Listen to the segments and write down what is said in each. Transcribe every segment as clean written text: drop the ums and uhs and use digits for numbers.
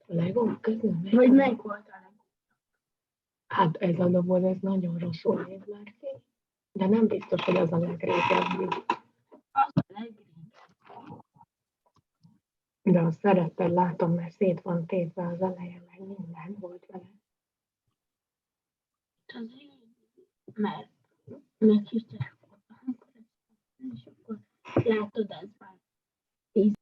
A legók közül melyik? Vagy melyik volt a legó? Hát ez a doboz, ez nagyon rosszul néz már ki. De nem biztos, hogy az a legrégebbi. Az a legrégebbi. De azt szeretted, látom, mert szét van tépve az eleje, meg minden volt vele. Az régi, mert meghívták akkor és akkor látod, ez már 10.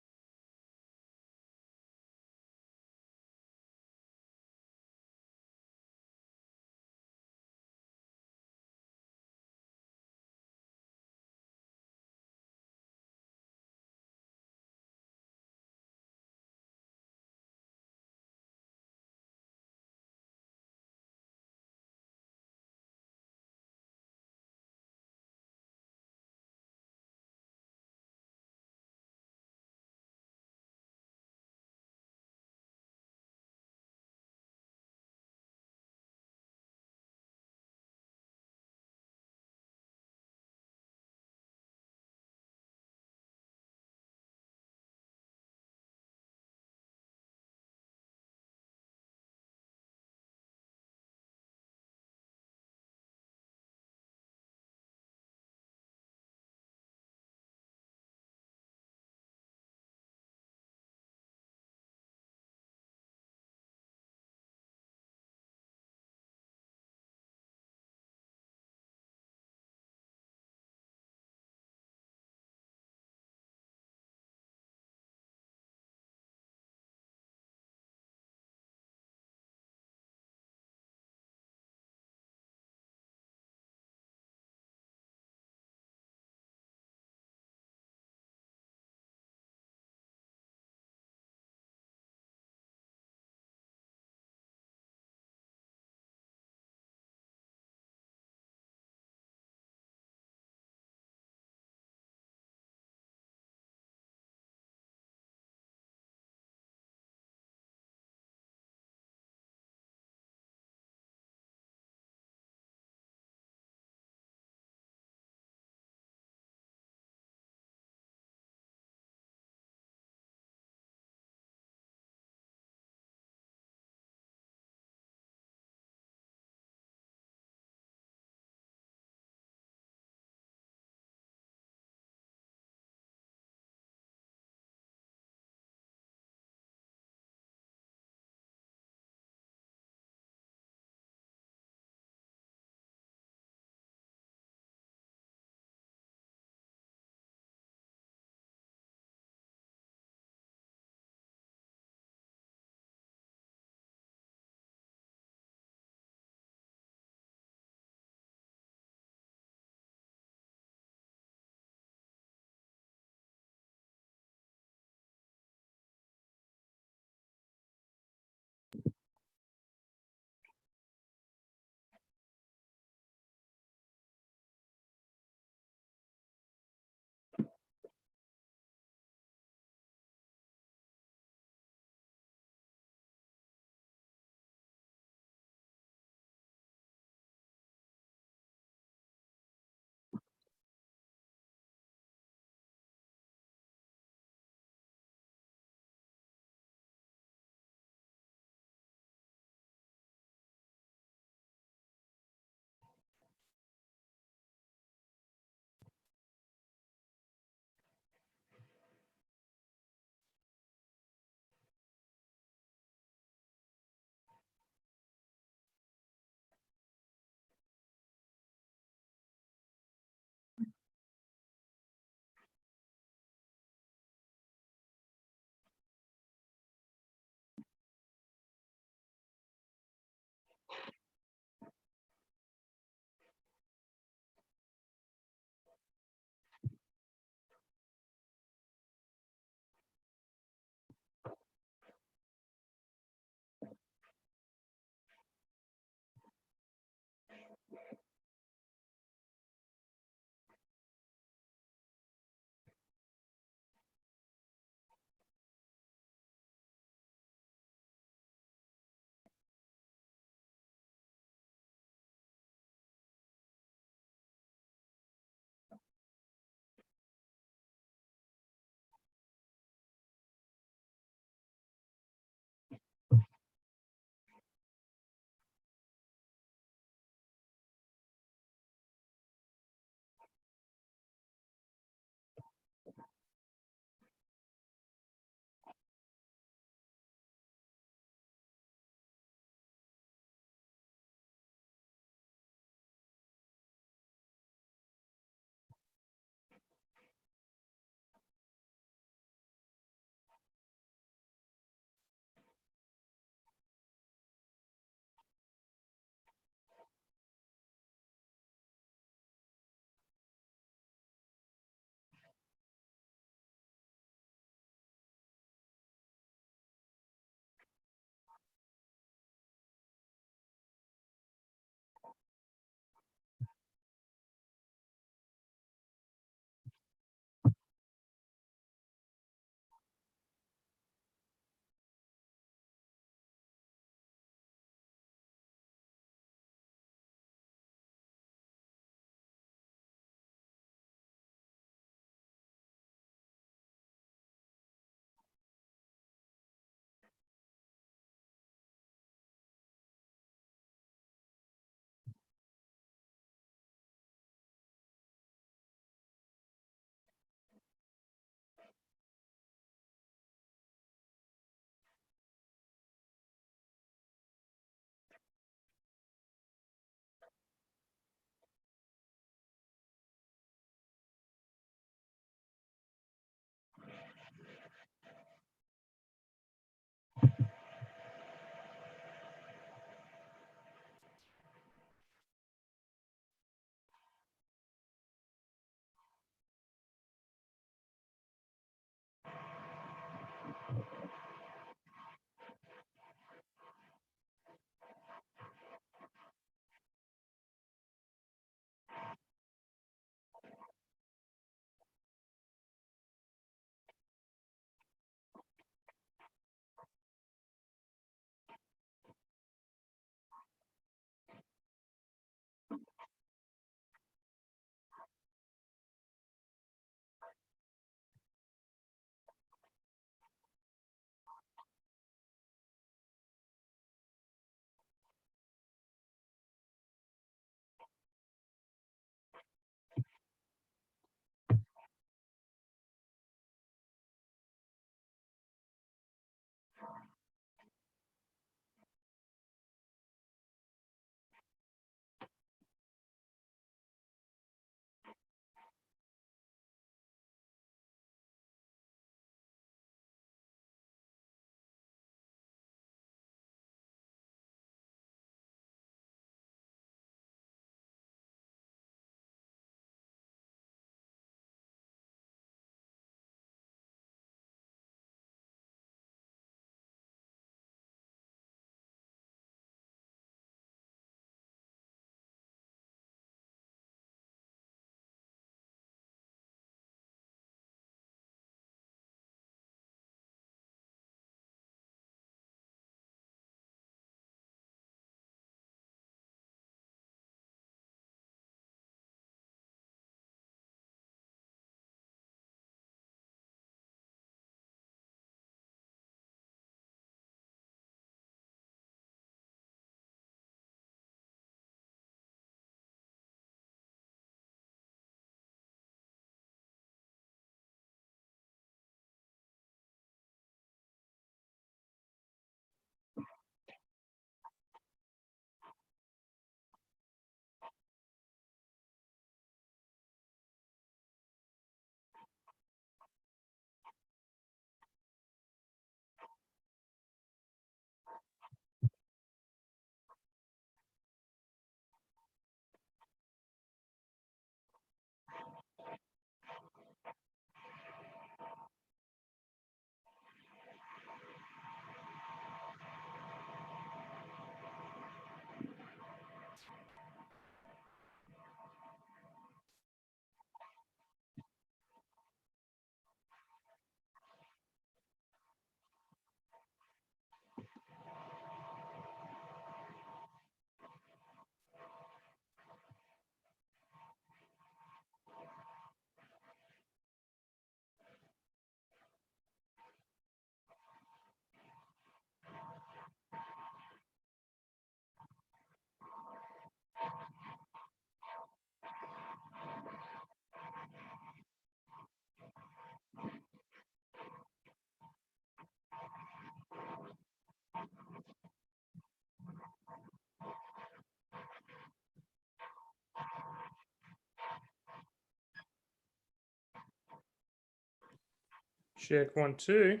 Check 1, 2.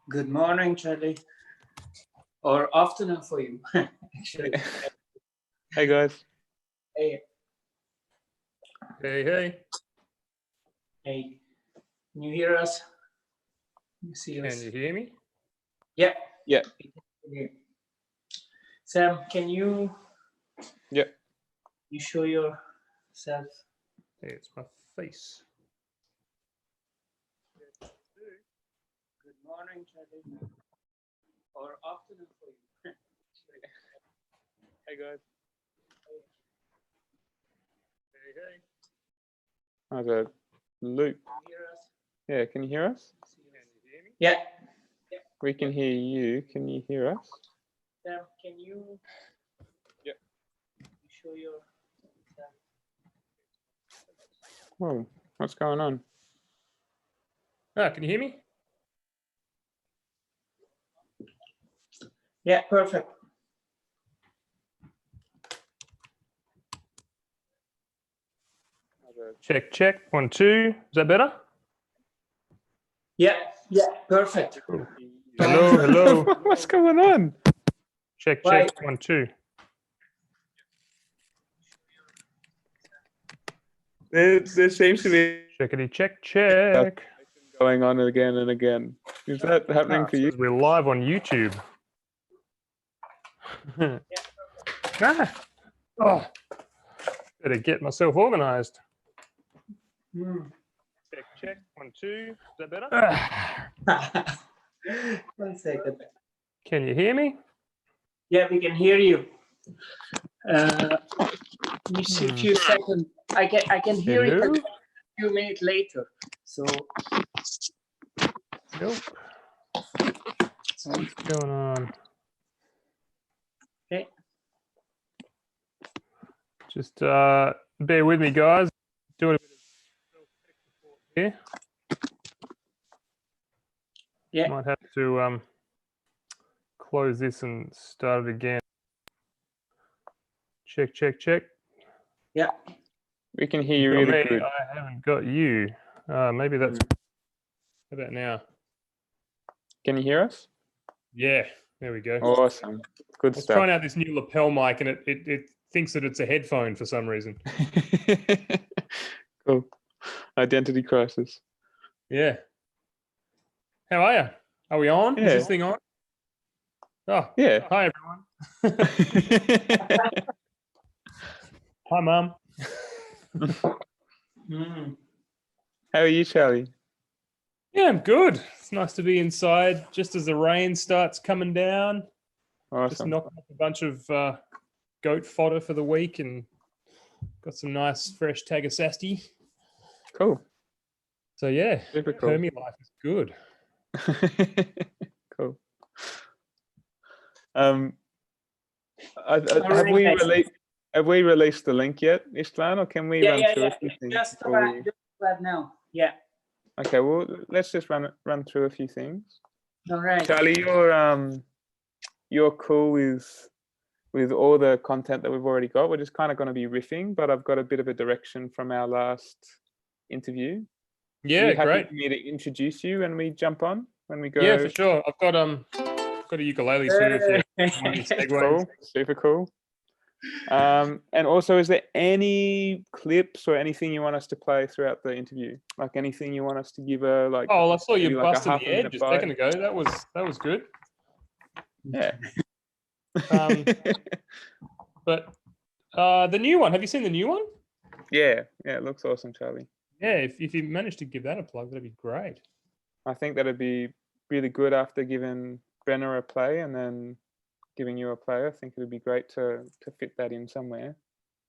Good morning, Charlie. Or afternoon for you, actually. Hey guys. Hey, Hey, hey. hey. Can you hear us? You see Can us? you hear me? Yeah. Yeah. Sam, can you? Yeah. You show yourself. Hey, it's my face. Good morning, Charlie. Or afternoon for you. Hey guys. Hey, hey. How's a loop? Can you hear us? Yeah, can you hear us? Can you hear me? Yeah. We can hear you. Can you hear us? Sam, can you? Yeah. You show yourself. Whoa, what's going on? Ah, can you hear me? Yeah, perfect. Check, check. 1, 2. Is that better? Yeah, perfect. Hello, hello. What's going on? Check, Right. check. 1, 2. There seems to be Checkity, check, check. going on again and again. Is that happening for you? We're live on YouTube. Oh, better get myself organized. Check, check. 1, 2. Is that better? 1 second. Can you hear me? Yeah, we can hear you. You see a few seconds. I can hear it Hello? a few minutes later. So Nope. What's going on? okay. Just bear with me, guys. Doing a bit of self-tech support here. Yeah. Might have to close this and start it again. Check, check, check. Yeah. We can hear you Got really me. good. I haven't got you. Maybe that's. How about now? Can you hear us? Yeah. There we go. Awesome. Good I was stuff. trying out this new lapel mic, and it thinks that it's a headphone for some reason. Cool. Identity crisis. Yeah. How are you? Are we on? Is Yeah. this thing on? Oh, Yeah. hi everyone. Hi, Mum. How are you, Charlie? Yeah, I'm good. It's nice to be inside just as the rain starts coming down. Just Awesome. knocking up a bunch of goat fodder for the week and got some nice fresh tagasasti. Cool. So yeah, Super cool. Permi life is good. Cool. Have we released the link yet, Istvan, or can we run through a few things? Just before we- right now. Yeah. Okay, well, let's just run through a few things. All right. Charlie, you're cool with all the content that we've already got. We're just kind of going to be riffing, but I've got a bit of a direction from our last interview. Are Yeah, you happy great. for me to introduce you when we jump on? When we go? Yeah, for sure. I've got a ukulele too. If you want any segues. Cool. Super cool. And also, is there any clips or anything you want us to play throughout the interview? Like anything you want us to give a like? Oh, well, I saw maybe you like a busting half the a minute edge a bite? second ago. That was good. Yeah. But the new one. Have you seen the new one? Yeah, it looks awesome, Charlie. Yeah, if you manage to give that a plug, that'd be great. I think that'd be really good after giving Brenner a play and then giving you a play. I think it would be great to fit that in somewhere.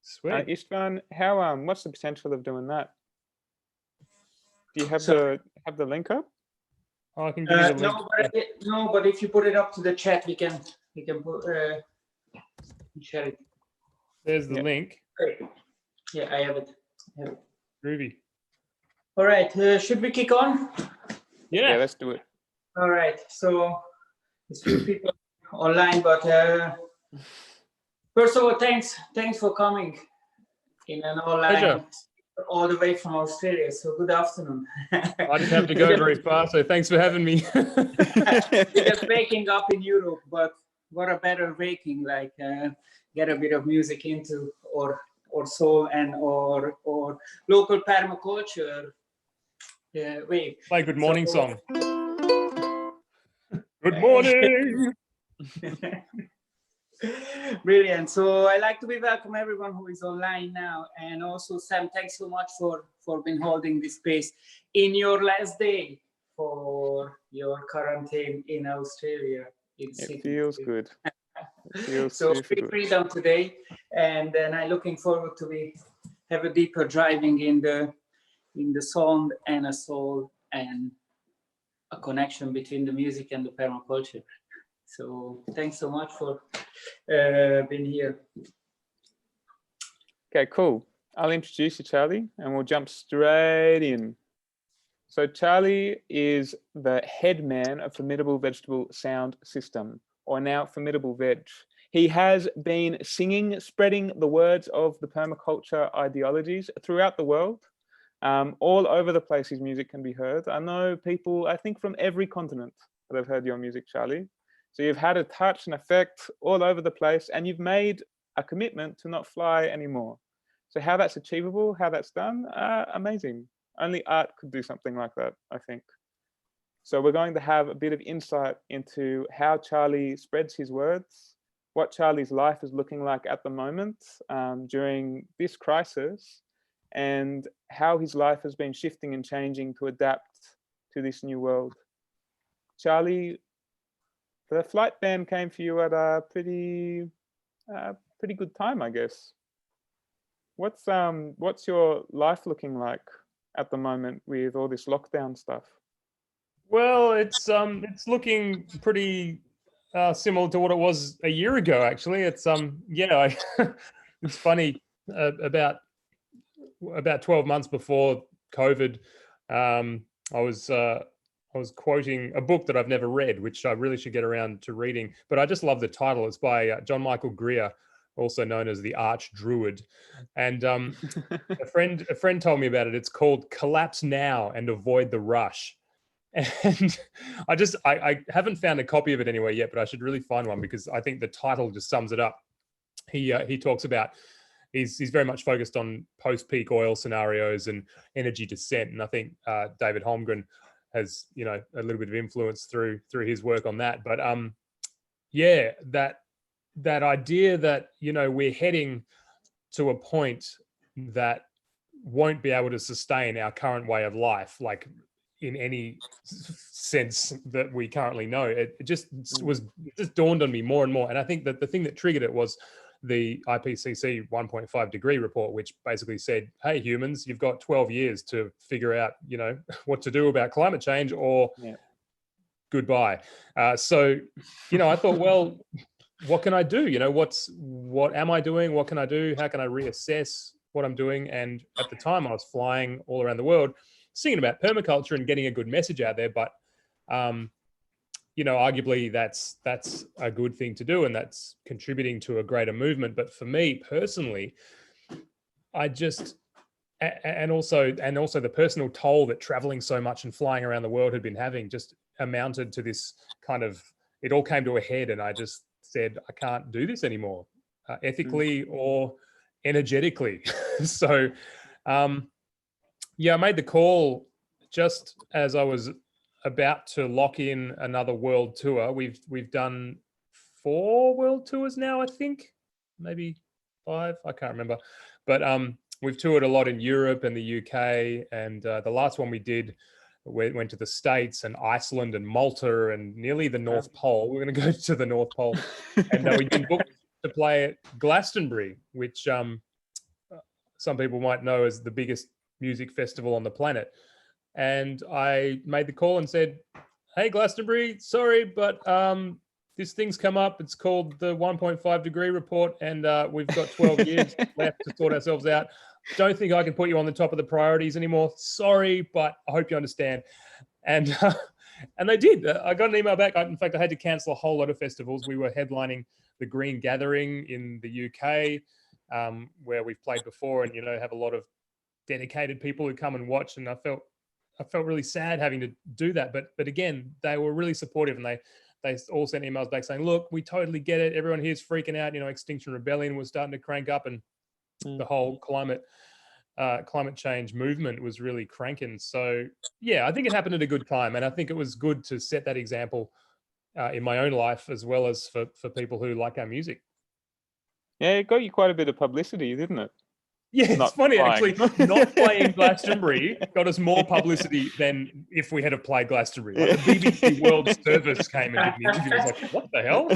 Sweet. Istvan, how what's the potential of doing that? Do you have the link up? Oh, I can give you the link. No, but if you put it up to the chat, we can put share it. There's the Yeah. link. Great. Yeah, I have it. Groovy. All right. Should we kick on? Yeah. Let's do it. All right. So there's few people online, but first of all, thanks for coming in an online Pleasure. all the way from Australia. So good afternoon. I didn't have to go very far, so thanks for having me. Just waking up in Europe, but what a better waking, like get a bit of music into or soul and or local permaculture wave. Play Good Morning So- song. Good morning. Brilliant. So I like to welcome everyone who is online now, and also Sam, thanks so much for being holding this space in your last day for your quarantine in Australia. It feels good. It feels So super free good. freedom today, and then I'm looking forward to have a deeper driving in the sound and a soul and a connection between the music and the permaculture. So thanks so much for being here. Okay, cool. I'll introduce you, Charlie, and we'll jump straight in. So Charlie is the head man of Formidable Vegetable Sound System, or now Formidable Veg. He has been singing, spreading the words of the permaculture ideologies throughout the world. All over the place his music can be heard. I know people, I think from every continent that have heard your music, Charlie. So you've had a touch and effect all over the place, and you've made a commitment to not fly anymore. So how that's achievable, how that's done, amazing. Only art could do something like that, I think. So we're going to have a bit of insight into how Charlie spreads his words, what Charlie's life is looking like at the moment during this crisis, and how his life has been shifting and changing to adapt to this new world. Charlie, the flight ban came for you at a pretty good time, I guess. What's your life looking like at the moment with all this lockdown stuff? Well, it's looking pretty similar to what it was a year ago. Actually, it's it's funny. About 12 months before COVID, I was quoting a book that I've never read, which I really should get around to reading. But I just love the title. It's by John Michael Greer, also known as the Arch Druid. And a friend told me about it. It's called "Collapse Now and Avoid the Rush." And I haven't found a copy of it anywhere yet, but I should really find one because I think the title just sums it up. He talks about he's very much focused on post-peak oil scenarios and energy descent, and I think David Holmgren has a little bit of influence through his work on that. But that idea that we're heading to a point that won't be able to sustain our current way of life, like in any sense that we currently know. It just dawned on me more and more. And I think that the thing that triggered it was the IPCC 1.5 degree report, which basically said, hey, humans, you've got 12 years to figure out, what to do about climate change or goodbye. So I thought, well, what can I do? What am I doing? What can I do? How can I reassess what I'm doing? And at the time I was flying all around the world, singing about permaculture and getting a good message out there. But, arguably that's a good thing to do, and that's contributing to a greater movement. But for me personally, I just, and also the personal toll that traveling so much and flying around the world had been having just amounted to this kind of, it all came to a head, and I just said, I can't do this anymore, ethically or energetically. So, I made the call just as I was about to lock in another world tour. We've done 4 world tours now, I think, maybe 5, I can't remember. But we've toured a lot in Europe and the UK, and the last one we did, we went to the States and Iceland and Malta and nearly the North Pole. We're going to go to the North Pole. And we've been booked to play at Glastonbury, which some people might know as the biggest music festival on the planet. And I made the call and said, hey, Glastonbury, sorry, but this thing's come up. It's called the 1.5 degree report, and we've got 12 years left to sort ourselves out. Don't think I can put you on the top of the priorities anymore. Sorry, but I hope you understand. And they did. I got an email back. In fact, I had to cancel a whole lot of festivals. We were headlining the Green Gathering in the UK, where we've played before and, have a lot of dedicated people who come and watch, and I felt really sad having to do that. But again, they were really supportive, and they all sent emails back saying, look, we totally get it. Everyone here's freaking out. You know, Extinction Rebellion was starting to crank up, and the whole climate change movement was really cranking. So yeah, I think it happened at a good time, and I think it was good to set that example in my own life, as well as for people who like our music. Yeah, it got you quite a bit of publicity, didn't it? Yeah, it's Not funny flying. actually. Not playing Glastonbury got us more publicity than if we had have played Glastonbury. Like the BBC World Service came and did an interview. I was like, what the hell?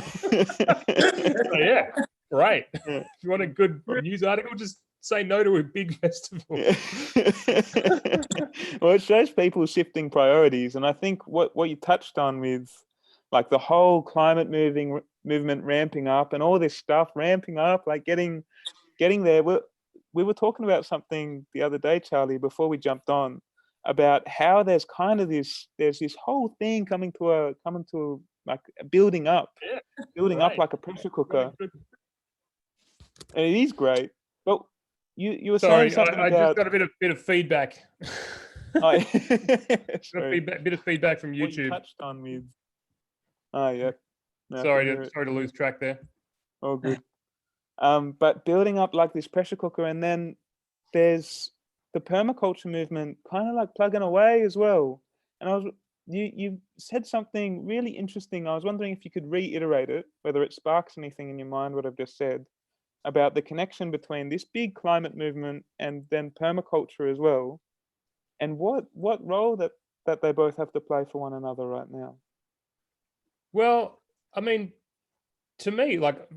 So yeah, great. If you want a good news article, just say no to a big festival. Well, it shows people shifting priorities, and I think what you touched on with like the whole climate movement ramping up and all this stuff ramping up, like getting there. We were talking about something the other day, Charlie, before we jumped on, about how there's kind of this whole thing coming to like building up like a pressure cooker. And it is great. But you were saying something I about... just got a bit of feedback. Oh, bit of feedback from YouTube. What you touched on with... Oh, yeah. No, sorry to lose track there. Oh, good. But building up like this pressure cooker, and then there's the permaculture movement kind of like plugging away as well. And you said something really interesting. I was wondering if you could reiterate it, whether it sparks anything in your mind, what I've just said, about the connection between this big climate movement and then permaculture as well, and what role that they both have to play for one another right now. Well, I mean, to me, like,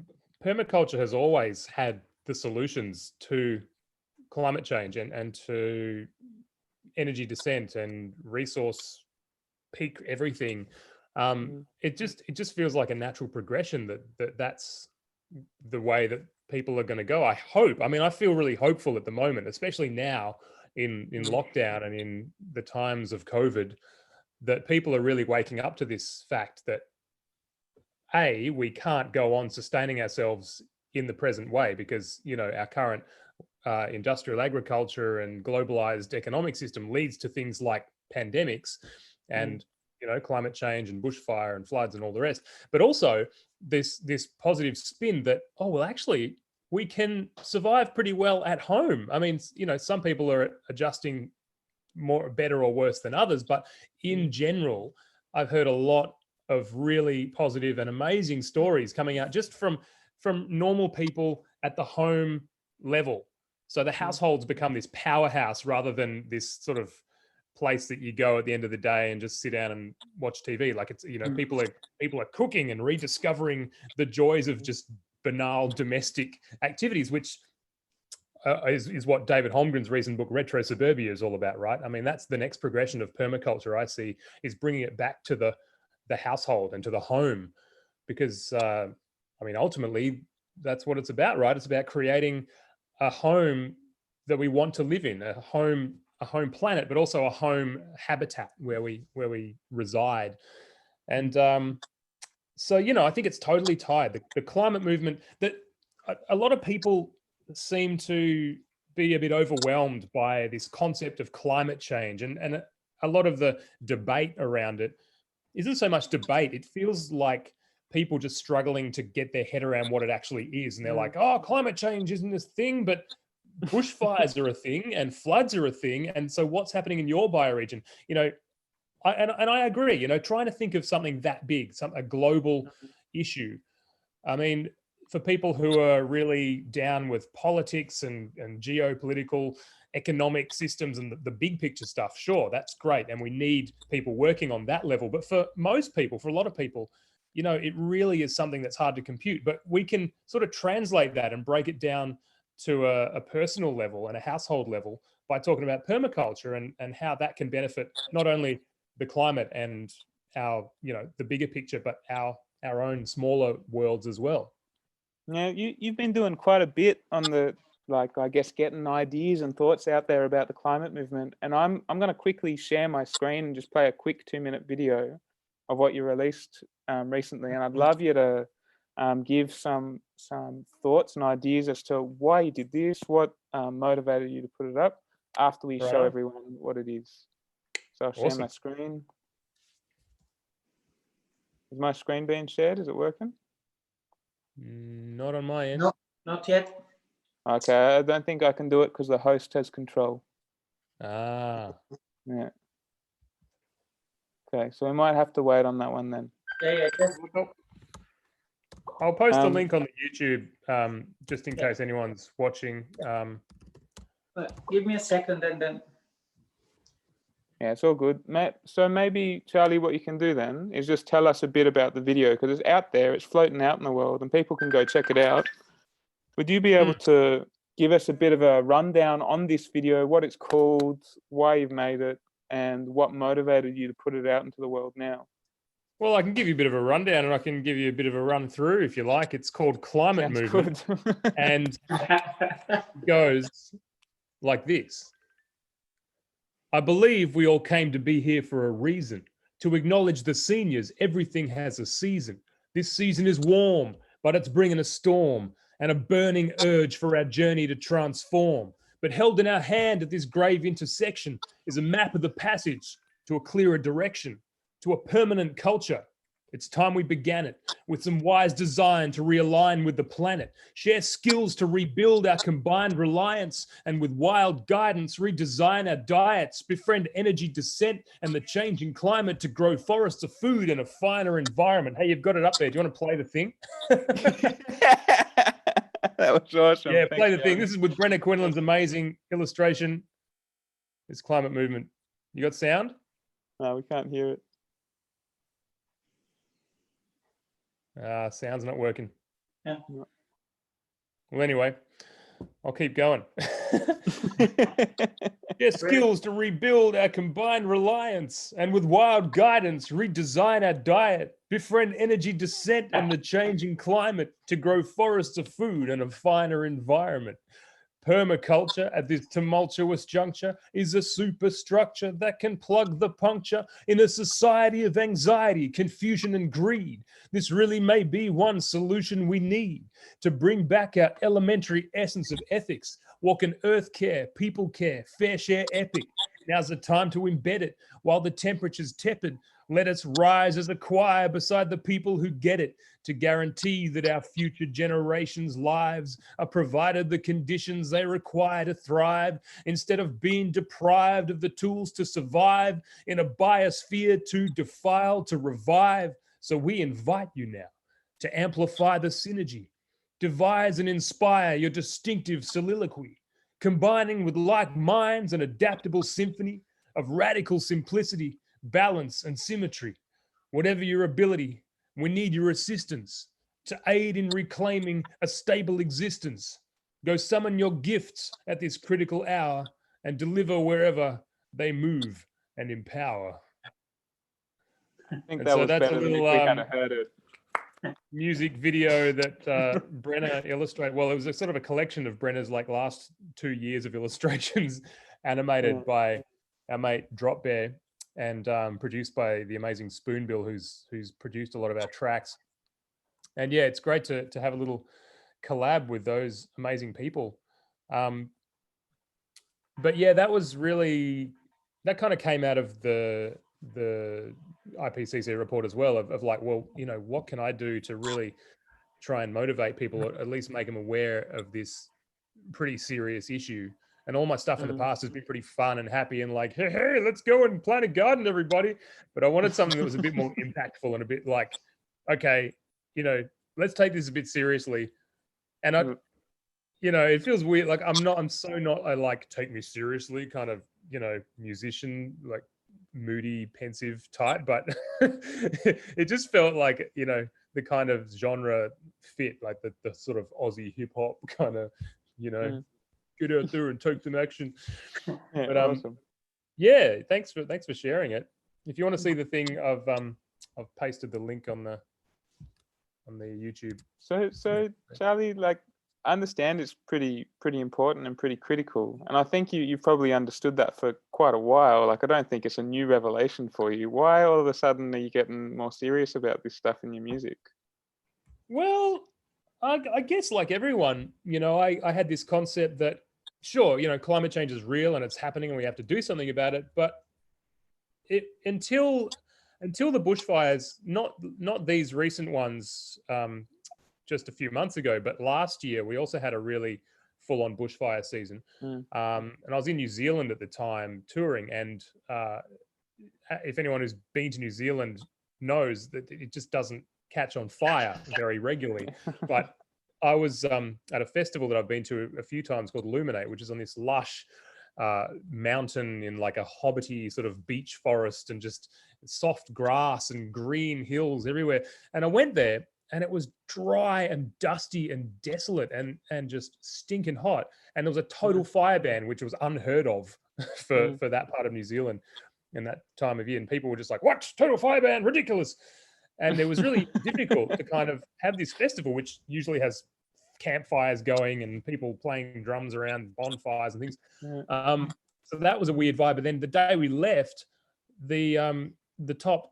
permaculture has always had the solutions to climate change and to energy descent and resource peak everything. It just feels like a natural progression that's the way that people are going to go. I hope. I mean, I feel really hopeful at the moment, especially now in lockdown and in the times of COVID, that people are really waking up to this fact that we can't go on sustaining ourselves in the present way, because, you know, our current industrial agriculture and globalized economic system leads to things like pandemics and, you know, climate change and bushfire and floods and all the rest. But also this positive spin that, oh, well, actually, we can survive pretty well at home. I mean, you know, some people are adjusting better or worse than others, but in general, I've heard a lot of really positive and amazing stories coming out just from normal people at the home level. So the households become this powerhouse rather than this sort of place that you go at the end of the day and just sit down and watch TV. Like, it's, you know, people are cooking and rediscovering the joys of just banal domestic activities, which is what David Holmgren's recent book Retro Suburbia is all about, right? I mean, that's the next progression of permaculture I see, is bringing it back to the household and to the home, because I mean, ultimately that's what it's about, right? It's about creating a home that we want to live in, a home planet, but also a home habitat where we reside. And so, you know, I think it's totally tied. The climate movement, that a lot of people seem to be a bit overwhelmed by this concept of climate change, and a lot of the debate around it isn't so much debate. It feels like people just struggling to get their head around what it actually is. And they're like, oh, climate change isn't this thing, but bushfires are a thing and floods are a thing. And so what's happening in your bioregion? You know, I agree, you know, trying to think of something that big, a global issue. I mean, for people who are really down with politics and geopolitical economic systems and the big picture stuff, sure, that's great. And we need people working on that level. But for most people, for a lot of people, you know, it really is something that's hard to compute. But we can sort of translate that and break it down to a personal level and a household level by talking about permaculture and how that can benefit not only the climate and our, you know, the bigger picture, but our own smaller worlds as well. Yeah, you've been doing quite a bit on the, like, I guess, getting ideas and thoughts out there about the climate movement. And I'm going to quickly share my screen and just play a quick 2-minute video of what you released recently. And I'd love you to give some thoughts and ideas as to why you did this, what motivated you to put it up. after we Right show on. everyone what it is. So I'll share my Awesome. screen. Is my screen being shared? Is it working? Not on my end. No, not yet. Okay, I don't think I can do it because the host has control. Ah, Yeah. Okay, so we might have to wait on that one then. Yeah, just I'll post a Um, link on the YouTube just in Yeah. case anyone's watching. give me a second and then. Yeah, it's all good. So maybe, Charlie, what you can do then is just tell us a bit about the video, because it's out there, it's floating out in the world, and people can go check it out. Would you be able to give us a bit of a rundown on this video, what it's called, why you've made it, and what motivated you to put it out into the world now? Well, I can give you a bit of a rundown, and I can give you a bit of a run through if you like. It's called Climate Sounds Movement, good. and it goes like this. I believe we all came to be here for a reason, to acknowledge the seniors. Everything has a season. This season is warm, but it's bringing a storm and a burning urge for our journey to transform. But held in our hand at this grave intersection is a map of the passage to a clearer direction, to a permanent culture. It's time we began it with some wise design to realign with the planet, share skills to rebuild our combined reliance, and with wild guidance redesign our diets, befriend energy descent and the changing climate to grow forests of food and a finer environment. Hey, you've got it up there. Do you want to play the thing? That was awesome. Yeah, Thanks, play the thing. Charlie. This is with Brenna Quinlan's amazing illustration. It's Climate Movement. You got sound? No, we can't hear it. Sound's not working. Yeah. Well, anyway, I'll keep going. Share skills to rebuild our combined reliance, and with wild guidance, redesign our diet, befriend energy descent and the changing climate to grow forests of food and a finer environment. Permaculture at this tumultuous juncture is a superstructure that can plug the puncture in a society of anxiety, confusion, and greed. This really may be one solution we need to bring back our elementary essence of ethics. What can earth care, people care, fair share epic? Now's the time to embed it while the temperature's tepid. Let us rise as a choir beside the people who get it, to guarantee that our future generations' lives are provided the conditions they require to thrive, instead of being deprived of the tools to survive in a biosphere too defiled to revive. So we invite you now to amplify the synergy, devise and inspire your distinctive soliloquy, combining with like minds an adaptable symphony of radical simplicity, balance, and symmetry. Whatever your ability, we need your assistance to aid in reclaiming a stable existence. Go summon your gifts at this critical hour and deliver wherever they move and empower. I think And that so was that's a better than if little we had heard it. music video that Brenna illustrated. Well, it was a sort of a collection of Brenna's like last 2 years of illustrations, animated by our mate Drop Bear, and produced by the amazing Spoonbill, who's produced a lot of our tracks. And yeah, it's great to have a little collab with those amazing people. But yeah, that kind of came out of the IPCC report as well, of like, well, you know, what can I do to really try and motivate people, or at least make them aware of this pretty serious issue. And all my stuff in the past has been pretty fun and happy and like, hey, let's go and plant a garden, everybody. But I wanted something that was a bit more impactful and a bit like, okay, you know, let's take this a bit seriously. And I, you know, it feels weird. Like I'm so not a like take me seriously kind of, you know, musician, like moody, pensive type, but it just felt like, you know, the kind of genre fit, like the sort of Aussie hip hop kind of, you know, get out there and take some action. Yeah, But awesome. yeah, thanks for sharing it. If you want to see the thing, I've pasted the link on the YouTube. So Charlie, like, I understand it's pretty important and pretty critical, and I think you've probably understood that for quite a while. Like, I don't think it's a new revelation for you. Why all of a sudden are you getting more serious about this stuff in your music? Well, I guess like everyone, you know, I had this concept that sure, you know, climate change is real and it's happening and we have to do something about it. But until the bushfires, not these recent ones, just a few months ago, but last year we also had a really full-on bushfire season. And I was in New Zealand at the time touring, and if anyone who's been to New Zealand knows that it just doesn't catch on fire very regularly. But I was at a festival that I've been to a few times called Illuminate, which is on this lush mountain in like a hobbity sort of beach forest, and just soft grass and green hills everywhere. And I went there, and it was dry and dusty and desolate and just stinking hot. And there was a total fire ban, which was unheard of for that part of New Zealand in that time of year. And people were just like, what? Total fire ban? Ridiculous. And it was really difficult to kind of have this festival, which usually has campfires going and people playing drums around bonfires and things. So that was a weird vibe. But then the day we left, the top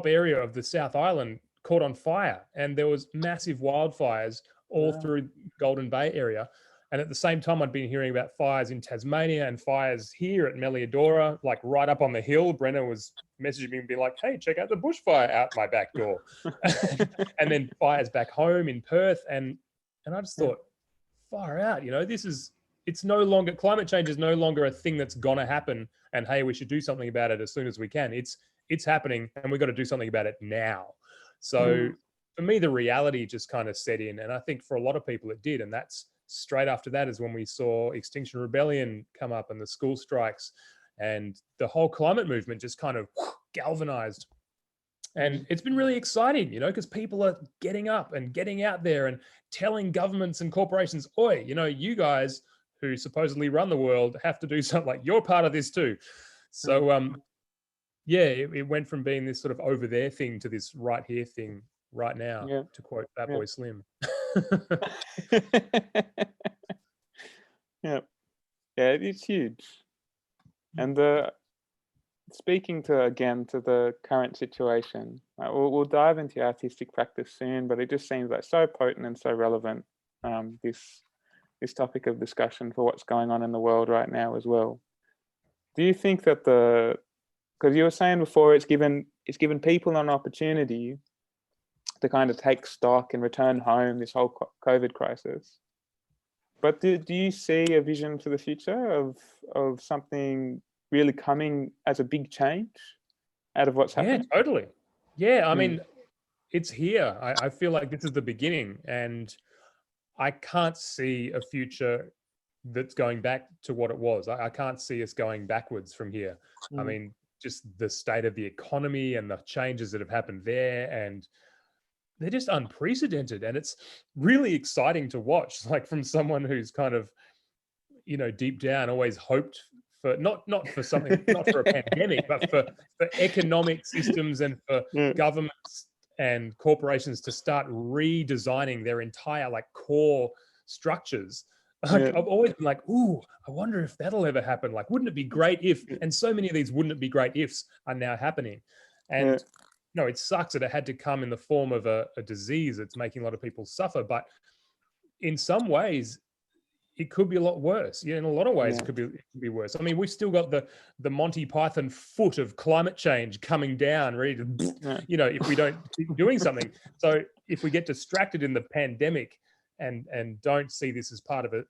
area of the South Island caught on fire, and there was massive wildfires all through Golden Bay area. And at the same time, I'd been hearing about fires in Tasmania and fires here at Meliadora, like right up on the hill. Brenna was messaging me and being like, hey, check out the bushfire out my back door. And then fires back home in Perth. And I just thought, far out, you know, it's no longer, climate change is no longer a thing that's going to happen. And hey, we should do something about it as soon as we can. It's happening, and we've got to do something about it now. So for me, the reality just kind of set in. And I think for a lot of people it did. And that's straight after that is when we saw Extinction Rebellion come up and the school strikes, and the whole climate movement just kind of galvanized. And it's been really exciting, you know, because people are getting up and getting out there and telling governments and corporations, oi, you know, you guys who supposedly run the world have to do something, like you're part of this too. So, yeah, it went from being this sort of over there thing to this right here thing right now, to quote Fatboy Slim. Yeah, it's huge. And speaking to the current situation, we'll dive into artistic practice soon, but it just seems like so potent and so relevant, this topic of discussion for what's going on in the world right now as well. Do you think that because you were saying before, it's given people an opportunity to kind of take stock and return home, this whole COVID crisis. But do you see a vision for the future of something really coming as a big change out of what's happening? Yeah, totally. Yeah, I mean, it's here. I feel like this is the beginning, and I can't see a future that's going back to what it was. I can't see us going backwards from here. I mean, just the state of the economy and the changes that have happened there, and they're just unprecedented. And it's really exciting to watch, like from someone who's kind of, you know, deep down always hoped for not for something, not for a pandemic, but for economic systems and for governments and corporations to start redesigning their entire like core structures. Like, I've always been like, ooh, I wonder if that'll ever happen. Like, wouldn't it be great if? And so many of these wouldn't it be great ifs are now happening. And no, it sucks that it had to come in the form of a disease that's making a lot of people suffer. But in some ways, it could be a lot worse. Yeah, in a lot of ways, it could be worse. I mean, we've still got the Monty Python foot of climate change coming down, ready to, you know, if we don't keep doing something. So if we get distracted in the pandemic and don't see this as part of a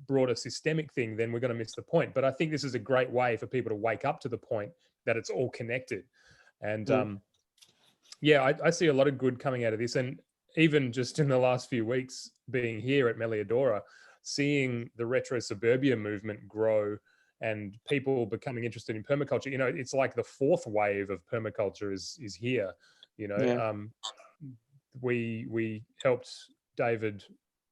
broader systemic thing, then we're going to miss the point. But I think this is a great way for people to wake up to the point that it's all connected. And I see a lot of good coming out of this. And even just in the last few weeks being here at Meliadora, seeing the retro suburbia movement grow and people becoming interested in permaculture, you know, it's like the fourth wave of permaculture is here. You know, we helped David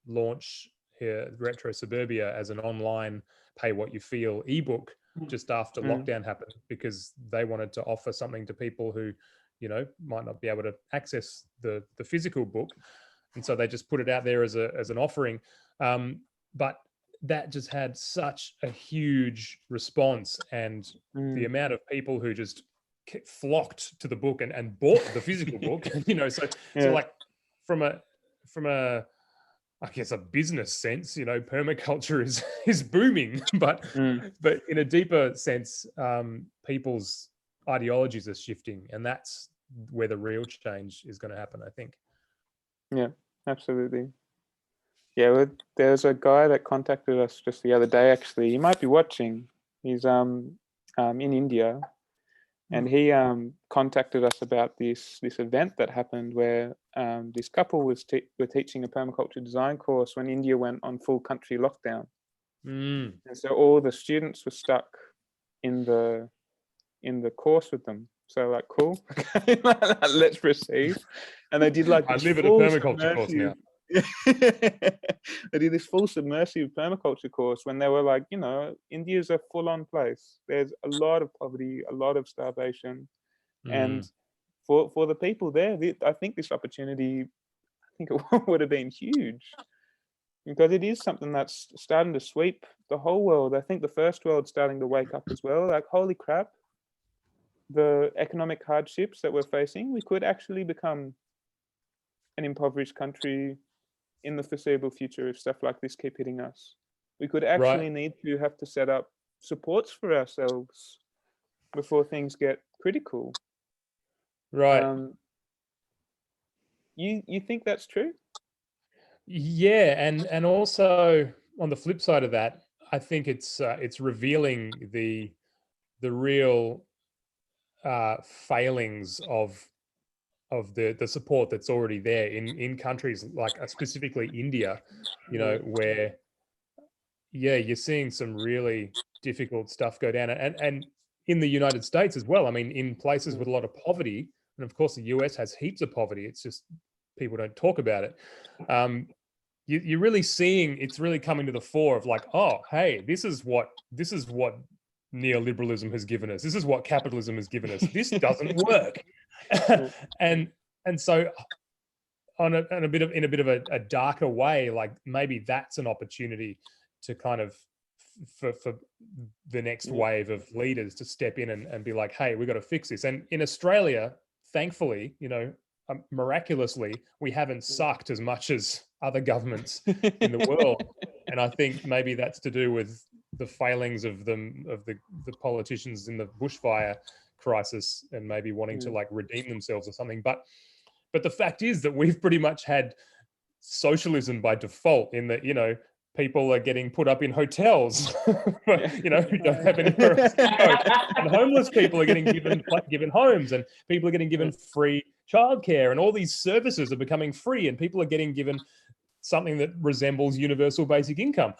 launch here Retro Suburbia as an online pay what you feel ebook just after lockdown happened, because they wanted to offer something to people who, you know, might not be able to access the physical book, and so they just put it out there as an offering. But that just had such a huge response, and the amount of people who just flocked to the book and bought the physical book, you know, so like from a I guess, a business sense, permaculture is booming, but in a deeper sense, people's ideologies are shifting, and that's where the real change is going to happen, I think. Yeah, absolutely. Yeah, there's a guy that contacted us just the other day. Actually, you might be watching. He's in India, and he contacted us about this event that happened where this couple were teaching a permaculture design course when India went on full country lockdown. And so all the students were stuck in the course with them. So like, cool, okay, let's proceed. And they did like I this live at a full permaculture course now. They did this full submersive permaculture course when they were like, India's a full-on place. There's a lot of poverty, a lot of starvation, and for the people there, I think this opportunity, it would have been huge, because it is something that's starting to sweep the whole world. I think the first world's starting to wake up as well. Like, holy crap, the economic hardships that we're facing, we could actually become an impoverished country in the foreseeable future if stuff like this keep hitting us. We could actually have to set up supports for ourselves before things get critical. Right. You think that's true? Yeah, and also on the flip side of that, I think it's revealing the real failings of the support that's already there in countries like specifically India, where you're seeing some really difficult stuff go down, and in the United States as well. I mean, in places with a lot of poverty, and of course the US has heaps of poverty. It's just people don't talk about it. You're really seeing it's really coming to the fore of like, oh, hey, this is what neoliberalism has given us. This is what capitalism has given us. This doesn't work. and so in a bit of a darker way, like maybe that's an opportunity to kind of for the next wave of leaders to step in and be like, hey, we've got to fix this. And in Australia, thankfully, miraculously, we haven't sucked as much as other governments in the world. And I think maybe that's to do with the failings of the politicians in the bushfire crisis, and maybe wanting to like redeem themselves or something. But the fact is that we've pretty much had socialism by default, in that people are getting put up in hotels, who don't have anywhere else to go, and homeless people are getting given homes, and people are getting given free childcare, and all these services are becoming free, and people are getting given something that resembles universal basic income.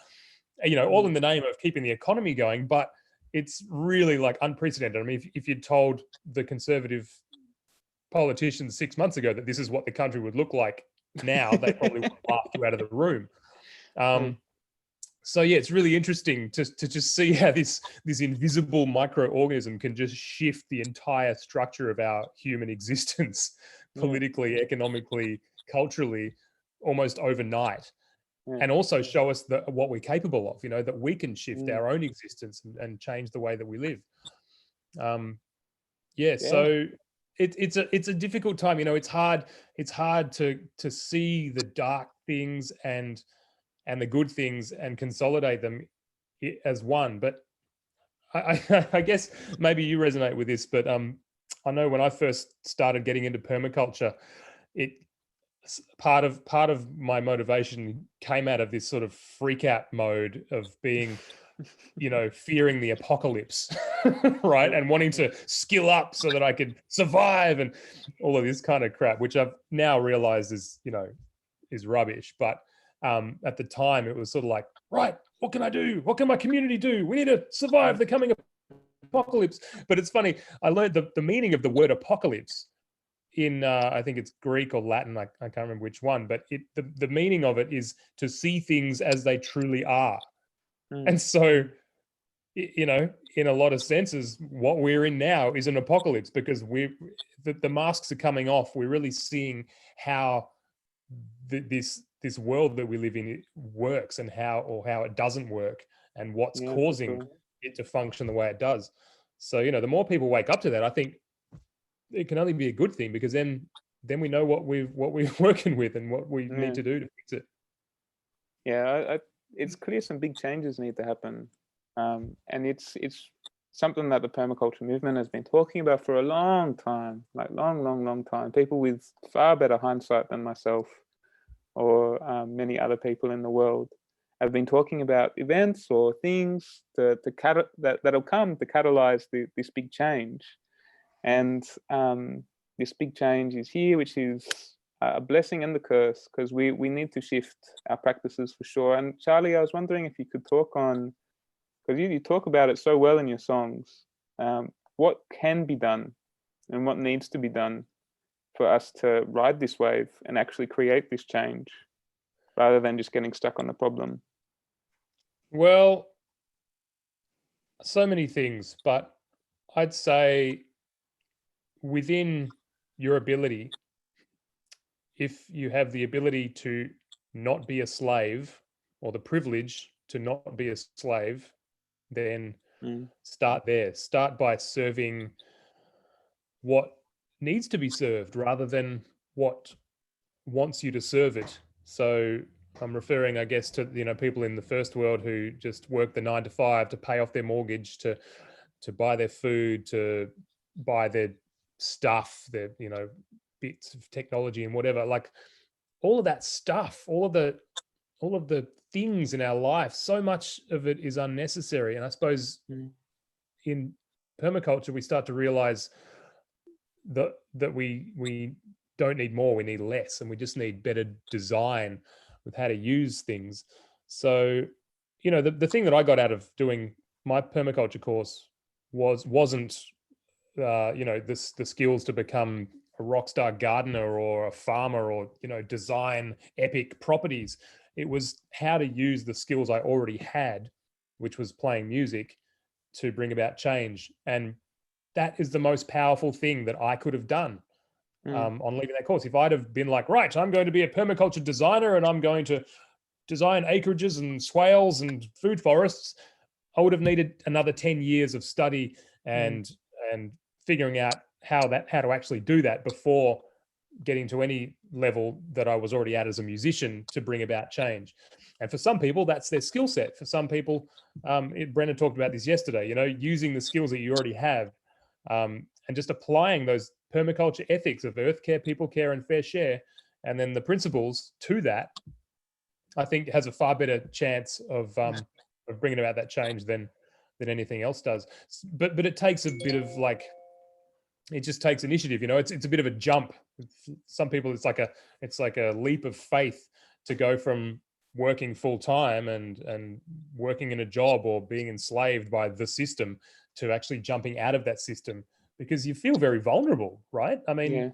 All in the name of keeping the economy going, but it's really like unprecedented. I mean, if you'd told the conservative politicians 6 months ago that this is what the country would look like now, they probably would have laughed you out of the room. So yeah, it's really interesting to just see how this invisible microorganism can just shift the entire structure of our human existence, politically, economically, culturally, almost overnight. And also show us what we're capable of, that we can shift our own existence and change the way that we live. So it's a difficult time. It's hard to see the dark things and the good things and consolidate them as one. But I guess maybe you resonate with this, but I know when I first started getting into permaculture, part of my motivation came out of this sort of freak out mode of being, fearing the apocalypse, right? And wanting to skill up so that I could survive and all of this kind of crap, which I've now realized is rubbish. But at the time it was sort of like, right, what can I do? What can my community do? We need to survive the coming apocalypse. But it's funny, I learned the meaning of the word apocalypse in I think it's Greek or Latin, I can't remember which one, but the meaning of it is to see things as they truly are. And so, in a lot of senses, what we're in now is an apocalypse, because the masks are coming off. We're really seeing how this world that we live in works, and how it doesn't work, and what's causing it to function the way it does. So, the more people wake up to that, I think it can only be a good thing, because then we know what we're working with and what we need to do to fix it. Yeah, it's clear some big changes need to happen, and it's something that the permaculture movement has been talking about for a long time, like long time. People with far better hindsight than myself or many other people in the world have been talking about events or things that'll come to catalyze this big change. And this big change is here, which is a blessing and the curse, because we need to shift our practices for sure. And Charlie, I was wondering if you could talk on, because you talk about it so well in your songs, what can be done and what needs to be done for us to ride this wave and actually create this change rather than just getting stuck on the problem. Well, so many things, but I'd say within your ability, if you have the ability to not be a slave or the privilege to not be a slave, then start there. Start by serving what needs to be served rather than what wants you to serve it. So I'm referring, I guess, to people in the first world who just work the 9 to 5 to pay off their mortgage, to buy their food, to buy their stuff, their bits of technology and whatever. Like all of that stuff, all of the things in our life, so much of it is unnecessary. And I suppose in permaculture we start to realize that we don't need more, we need less, and we just need better design with how to use things. So the thing that I got out of doing my permaculture course wasn't the skills to become a rock star gardener or a farmer or design epic properties. It was how to use the skills I already had, which was playing music, to bring about change. And that is the most powerful thing that I could have done on leaving that course. If I'd have been like, right, I'm going to be a permaculture designer and I'm going to design acreages and swales and food forests, I would have needed another 10 years of study and figuring out how to actually do that before getting to any level that I was already at as a musician to bring about change. And for some people, that's their skill set. For some people, Brendan talked about this yesterday, using the skills that you already have and just applying those permaculture ethics of earth care, people care, and fair share, and then the principles to that, I think has a far better chance of bringing about that change than anything else does. But it takes a bit of it just takes initiative. It's a bit of a jump. Some people, it's like a leap of faith to go from working full time and working in a job or being enslaved by the system to actually jumping out of that system, because you feel very vulnerable, right? I mean,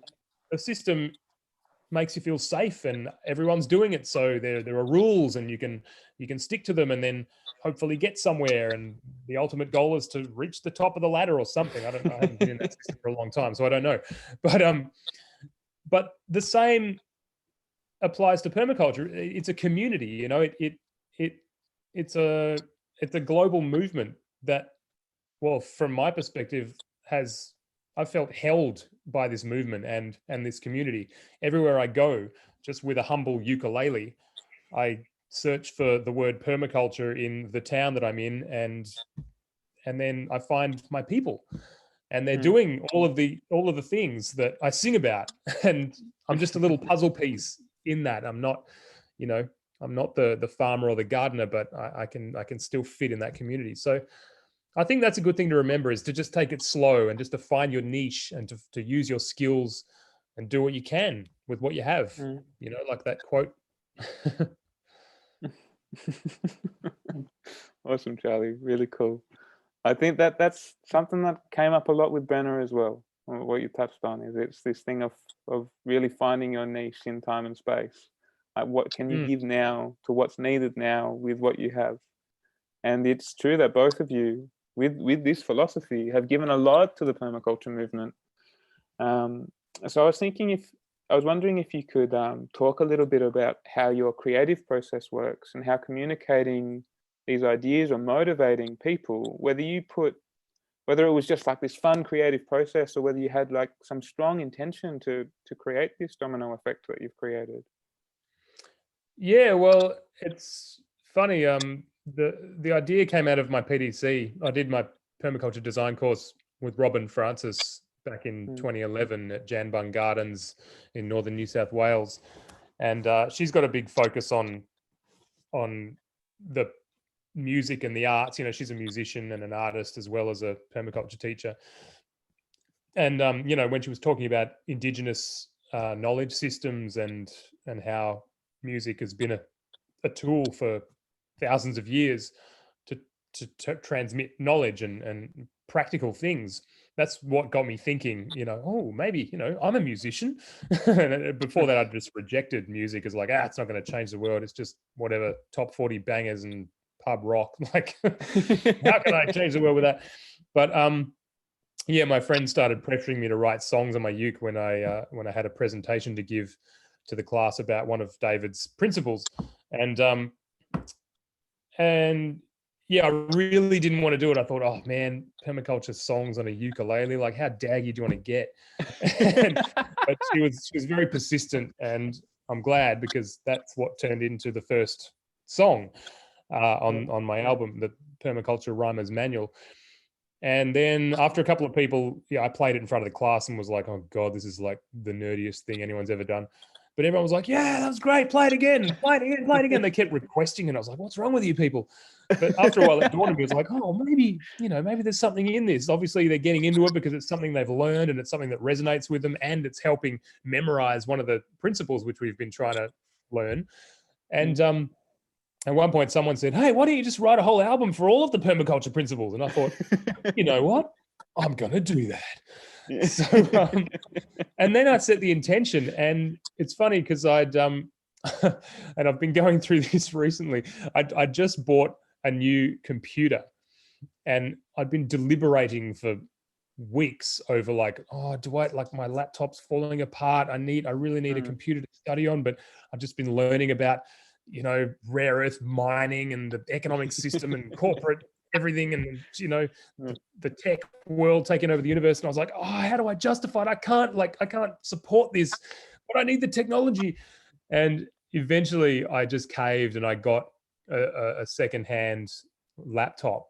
the system makes you feel safe and everyone's doing it, so there are rules and you can stick to them and then hopefully get somewhere, and the ultimate goal is to reach the top of the ladder or something. I haven't been in that system for a long time, so I don't know, but the same applies to permaculture. It's a community, it's a global movement that, well, from my perspective, I felt held by this movement and this community. Everywhere I go, just with a humble ukulele, I search for the word permaculture in the town that I'm in, and then I find my people, and they're doing all of the things that I sing about, and I'm just a little puzzle piece in that. I'm not, I'm not the farmer or the gardener, but I can still fit in that community. So I think that's a good thing to remember, is to just take it slow and just to find your niche and to use your skills and do what you can with what you have, like that quote. Awesome, Charlie. Really cool. I think that's something that came up a lot with Brenner as well. What you touched on is it's this thing of really finding your niche in time and space. Like, what can you give now to what's needed now with what you have? And it's true that both of you, with this philosophy, have given a lot to the permaculture movement. So I was wondering if you could talk a little bit about how your creative process works and how communicating these ideas or motivating people, whether it was just like this fun creative process or whether you had like some strong intention to create this domino effect that you've created. Yeah, well, it's funny. The idea came out of my PDC. I did my permaculture design course with Robin Francis back in 2011 at Janbung Gardens in northern New South Wales, and she's got a big focus on the music and the arts. You know, she's a musician and an artist as well as a permaculture teacher. And you know, when she was talking about Indigenous knowledge systems and how music has been a tool for thousands of years to transmit knowledge and practical things, that's what got me thinking, you know, oh, maybe, you know, I'm a musician. And before that, I just rejected music as like, it's not going to change the world. It's just whatever top 40 bangers and pub rock. Like, how can I change the world with that? But yeah, my friend started pressuring me to write songs on my uke when I had a presentation to give to the class about one of David's principles, and yeah, I really didn't want to do it. I thought, oh man, permaculture songs on a ukulele, like how daggy do you want to get? But she was very persistent, and I'm glad, because that's what turned into the first song on my album, the Permaculture Rhymer's Manual. And then after a couple of people, I played it in front of the class and was like, oh God, this is like the nerdiest thing anyone's ever done. But everyone was like, yeah, that was great. Play it again, play it again, play it again. They kept requesting, and I was like, what's wrong with you people? But after a while, it dawned on me, it was like, oh, maybe, you know, maybe there's something in this. Obviously, they're getting into it because it's something they've learned and it's something that resonates with them, and it's helping memorize one of the principles which we've been trying to learn. And at one point, someone said, hey, why don't you just write a whole album for all of the permaculture principles? And I thought, you know what? I'm going to do that. Yeah. So, and then I set the intention, and it's funny because and I've been going through this recently. I just bought a new computer, and I'd been deliberating for weeks over like, oh, do I, like, my laptop's falling apart. I really need a computer to study on, but I've just been learning about, you know, rare earth mining and the economic system and corporate everything, and, you know, the tech world taking over the universe. And I was like, oh, how do I justify it? I can't support this, but I need the technology. And eventually I just caved, and I got a secondhand laptop.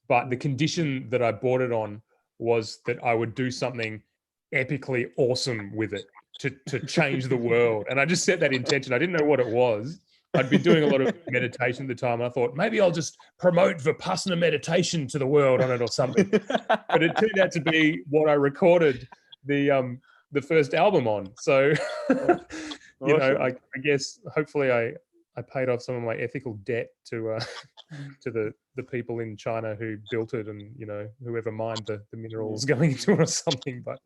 But the condition that I bought it on was that I would do something epically awesome with it to change the world. And I just set that intention. I didn't know what it was. I'd been doing a lot of meditation at the time, and I thought maybe I'll just promote Vipassana meditation to the world on it or something. But it turned out to be what I recorded the first album on. So, you know, I guess hopefully I paid off some of my ethical debt to the people in China who built it, and, you know, whoever mined the minerals going into it or something. But,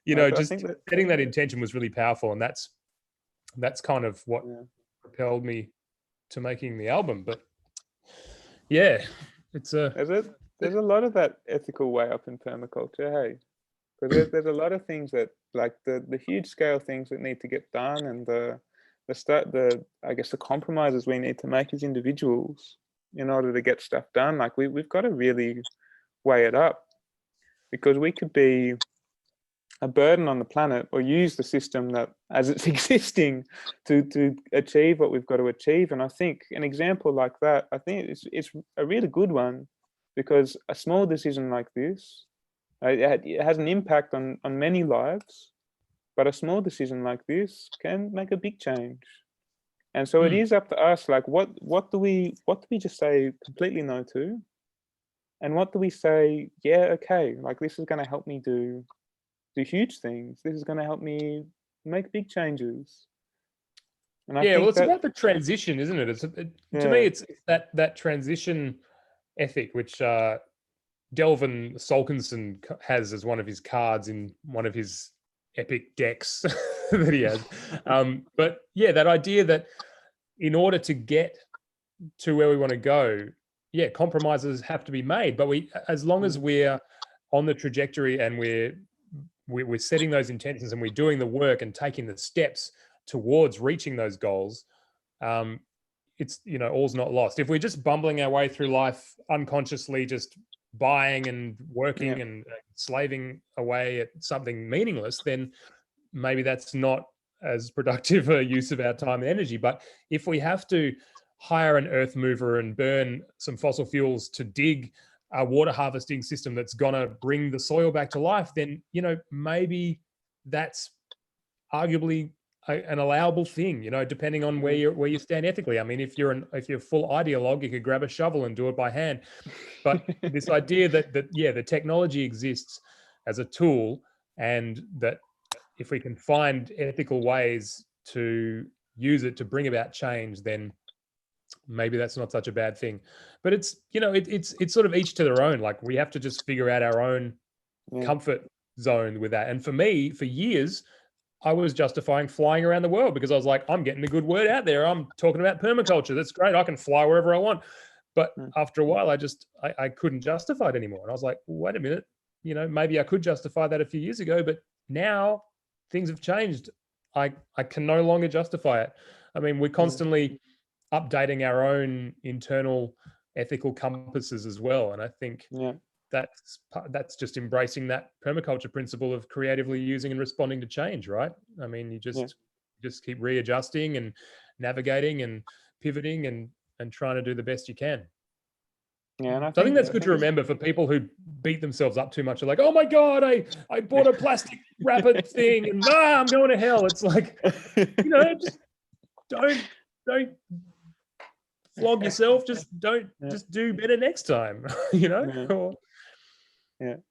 you know, just setting that intention was really powerful, and that's kind of what propelled me to making the album. But yeah, it's there's a lot of that ethical way up in permaculture, hey? Because there's a lot of things that, like the huge scale things that need to get done, and I guess the compromises we need to make as individuals in order to get stuff done. Like we've got to really weigh it up, because we could be a burden on the planet, or use the system that as it's existing to achieve what we've got to achieve. And I think an example like that, I think it's a really good one, because a small decision like this, it has an impact on many lives, but a small decision like this can make a big change. And so it is up to us, like what do we just say completely no to, and what do we say, yeah, okay, like this is going to help me do huge things. This is going to help me make big changes. And I think it's about the transition, isn't it? To me, it's that transition ethic, which Delvin Solkinson has as one of his cards in one of his epic decks that he has. But yeah, that idea that in order to get to where we want to go, compromises have to be made. But as long as we're on the trajectory, and we're setting those intentions, and we're doing the work and taking the steps towards reaching those goals, it's, you know, all's not lost. If we're just bumbling our way through life unconsciously, just buying and working and slaving away at something meaningless, then maybe that's not as productive a use of our time and energy. But if we have to hire an earth mover and burn some fossil fuels to dig a water harvesting system that's going to bring the soil back to life, then, you know, maybe that's arguably an allowable thing, you know, depending on where you stand ethically. I mean, if you're full ideologue, you could grab a shovel and do it by hand. But this idea that the technology exists as a tool, and that if we can find ethical ways to use it to bring about change, then maybe that's not such a bad thing. But it's, you know, it's sort of each to their own. Like, we have to just figure out our own comfort zone with that. And for me, for years, I was justifying flying around the world because I was like, I'm getting a good word out there. I'm talking about permaculture. That's great. I can fly wherever I want. But after a while, I couldn't justify it anymore. And I was like, wait a minute, you know, maybe I could justify that a few years ago, but now things have changed. I can no longer justify it. I mean, we're constantly updating our own internal ethical compasses as well. And I think that's just embracing that permaculture principle of creatively using and responding to change, right? I mean, you just keep readjusting and navigating and pivoting and trying to do the best you can. Yeah, and I think that's good to remember for people who beat themselves up too much. They're like, oh my God, I bought a plastic wrapper thing and I'm going to hell. It's like, you know, just don't flog yourself. Just do better next time, you know?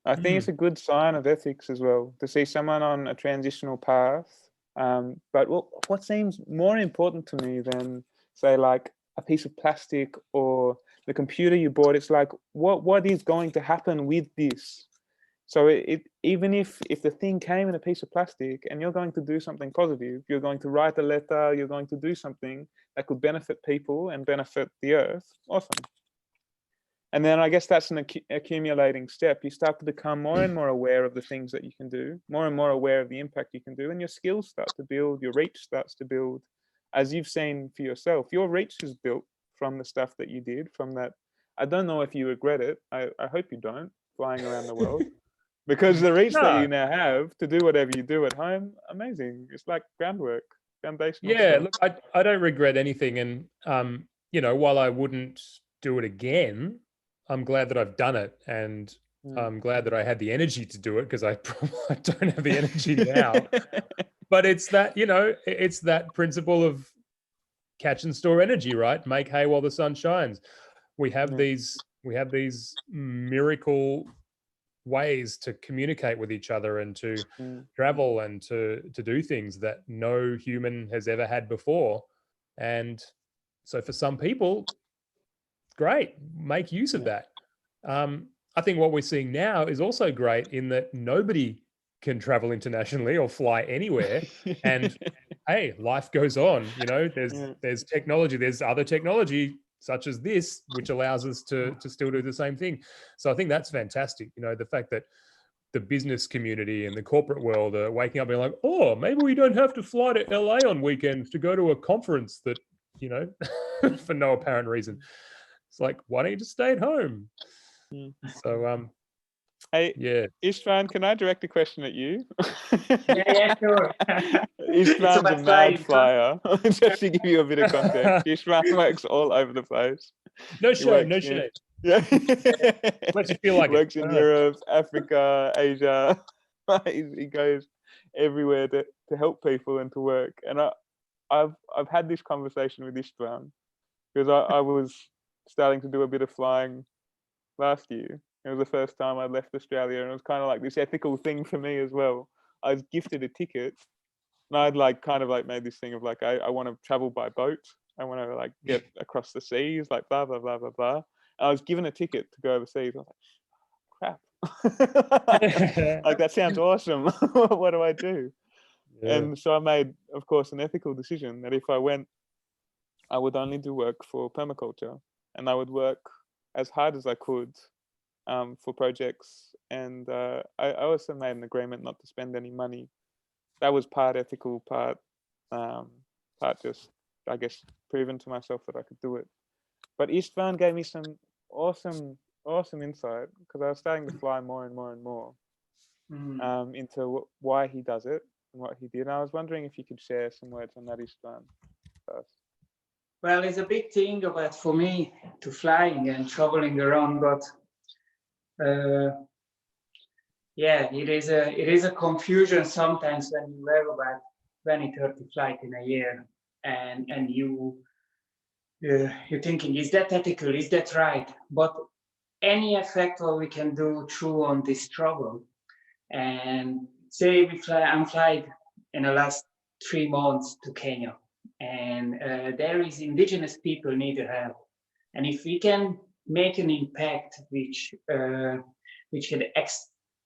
I think it's a good sign of ethics as well to see someone on a transitional path. But what seems more important to me than, say, like a piece of plastic or the computer you bought, it's like, what is going to happen with this? So even if the thing came in a piece of plastic and you're going to do something positive, you're going to write a letter, you're going to do something that could benefit people and benefit the earth, awesome. And then I guess that's an accumulating step. You start to become more and more aware of the things that you can do, more and more aware of the impact you can do, and your skills start to build, your reach starts to build. As you've seen for yourself, your reach is built from the stuff that you did, from that. I don't know if you regret it. I hope you don't, flying around the world. Because the reach that you now have to do whatever you do at home, amazing. It's like groundwork, foundational. Yeah, stuff. look, I don't regret anything. And, you know, while I wouldn't do it again, I'm glad that I've done it. And I'm glad that I had the energy to do it, because I don't have the energy now. But it's that, you know, it's that principle of catch and store energy, right? Make hay while the sun shines. We have these miracle ways to communicate with each other and to travel and to do things that no human has ever had before. And so for some people, great, make use of that. I think what we're seeing now is also great in that nobody can travel internationally or fly anywhere. And hey, life goes on. You know, there's technology, there's other technology such as this, which allows us to still do the same thing. So I think that's fantastic. You know, the fact that the business community and the corporate world are waking up and being like, oh, maybe we don't have to fly to LA on weekends to go to a conference that, you know, for no apparent reason. It's like, why don't you just stay at home? So, hey, yeah. Istvan, can I direct a question at you? Yeah, sure. Istvan's a mad flyer. Just to give you a bit of context, Istvan works all over the place. No shame. Yeah. Makes you feel like he works in Europe, Africa, Asia. He goes everywhere to help people and to work. And I've had this conversation with Istvan because I was starting to do a bit of flying last year. It was the first time I left Australia, and it was kind of like this ethical thing for me as well. I was gifted a ticket, and I'd like kind of like made this thing of like I want to travel by boat. I want to like get across the seas, like blah blah blah blah blah. And I was given a ticket to go overseas. I was like, crap, like that sounds awesome. What do I do? Yeah. And so I made, of course, an ethical decision that if I went, I would only do work for permaculture, and I would work as hard as I could for projects. And I also made an agreement not to spend any money. That was part ethical, part just, I guess, proven to myself that I could do it. But Istvan gave me some awesome insight, because I was starting to fly more and more and more into why he does it. what he did. I was wondering if you could share some words on that, Istvan, first. Well, it's a big thing about for me to flying and traveling around, but yeah, it is a confusion sometimes when you have about 20, 30 flights in a year, and you're thinking, is that ethical? Is that right? But any effect what we can do through on this travel, and say I'm flying in the last 3 months to Kenya, and there is indigenous people need help, and if we can make an impact which can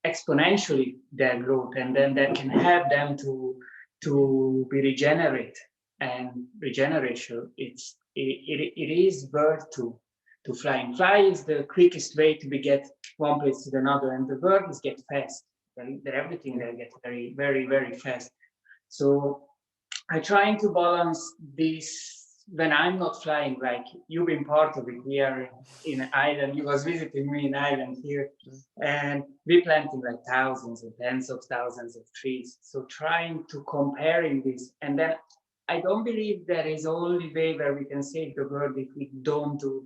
exponentially their growth, and then that can help them to be regenerate and regeneration, it is worth to flying. Fly is the quickest way to get one place to another, and the bird is get fast. Everything there gets very, very, very fast. So I trying to balance this when I'm not flying, like you've been part of it. We are in Ireland, you was visiting me in Ireland here, and we planting like thousands and tens of thousands of trees. So trying to comparing this, and then I don't believe there is only way where we can save the world if we don't do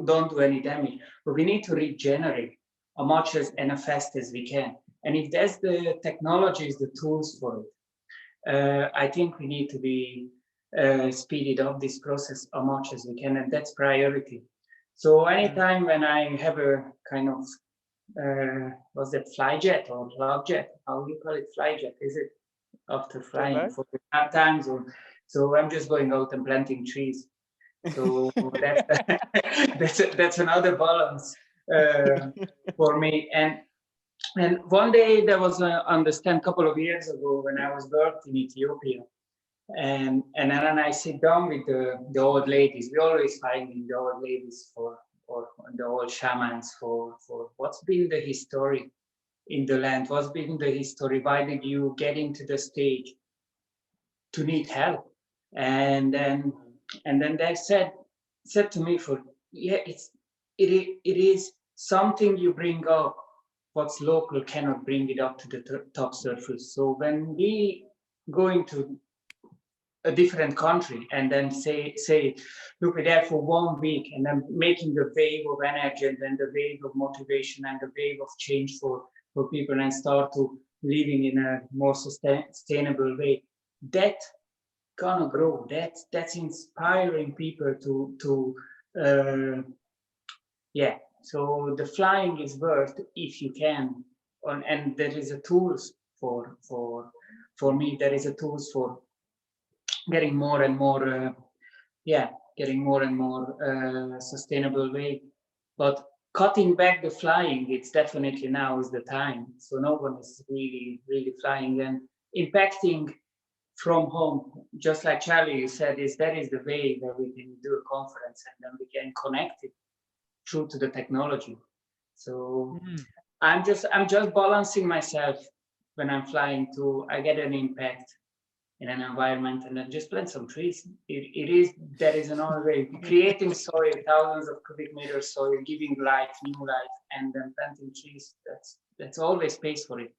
don't do any damage, but we need to regenerate as much and as fast as we can. And if there's the technologies, the tools for it, I think we need to be speeded up this process as much as we can, and that's priority. So anytime when I have a kind of was that flyjet or love jet? How do you call it? Flyjet? Is it after flying for times? Or so I'm just going out and planting trees. So that's another balance for me. And one day there was a couple of years ago when I was birthed in Ethiopia, and then I sit down with the old ladies. We always finding the old ladies or the old shamans for what's been the history in the land, what's been the history, why did you get into the stage to need help? And then they said to me, it is something you bring up what's local cannot bring it up to the top surface. So when we go into a different country and then say look, we're there for 1 week, and then making the wave of energy and then the wave of motivation and the wave of change for people, and start to living in a more sustainable way, that gonna grow. That's inspiring people to yeah. So the flying is worth if you can, and there is a tools for me. There is a tools for getting more and more, getting more and more sustainable way. But cutting back the flying, it's definitely now is the time. So no one is really flying, and impacting from home, just like Charlie, you said, that is the way that we can do a conference, and then we can connect it through to the technology. So I'm just balancing myself when I'm flying to, I get an impact in an environment, and then just plant some trees. There is another way, creating soil, thousands of cubic meters soil, giving life, new life, and then planting trees. That's always pays for it.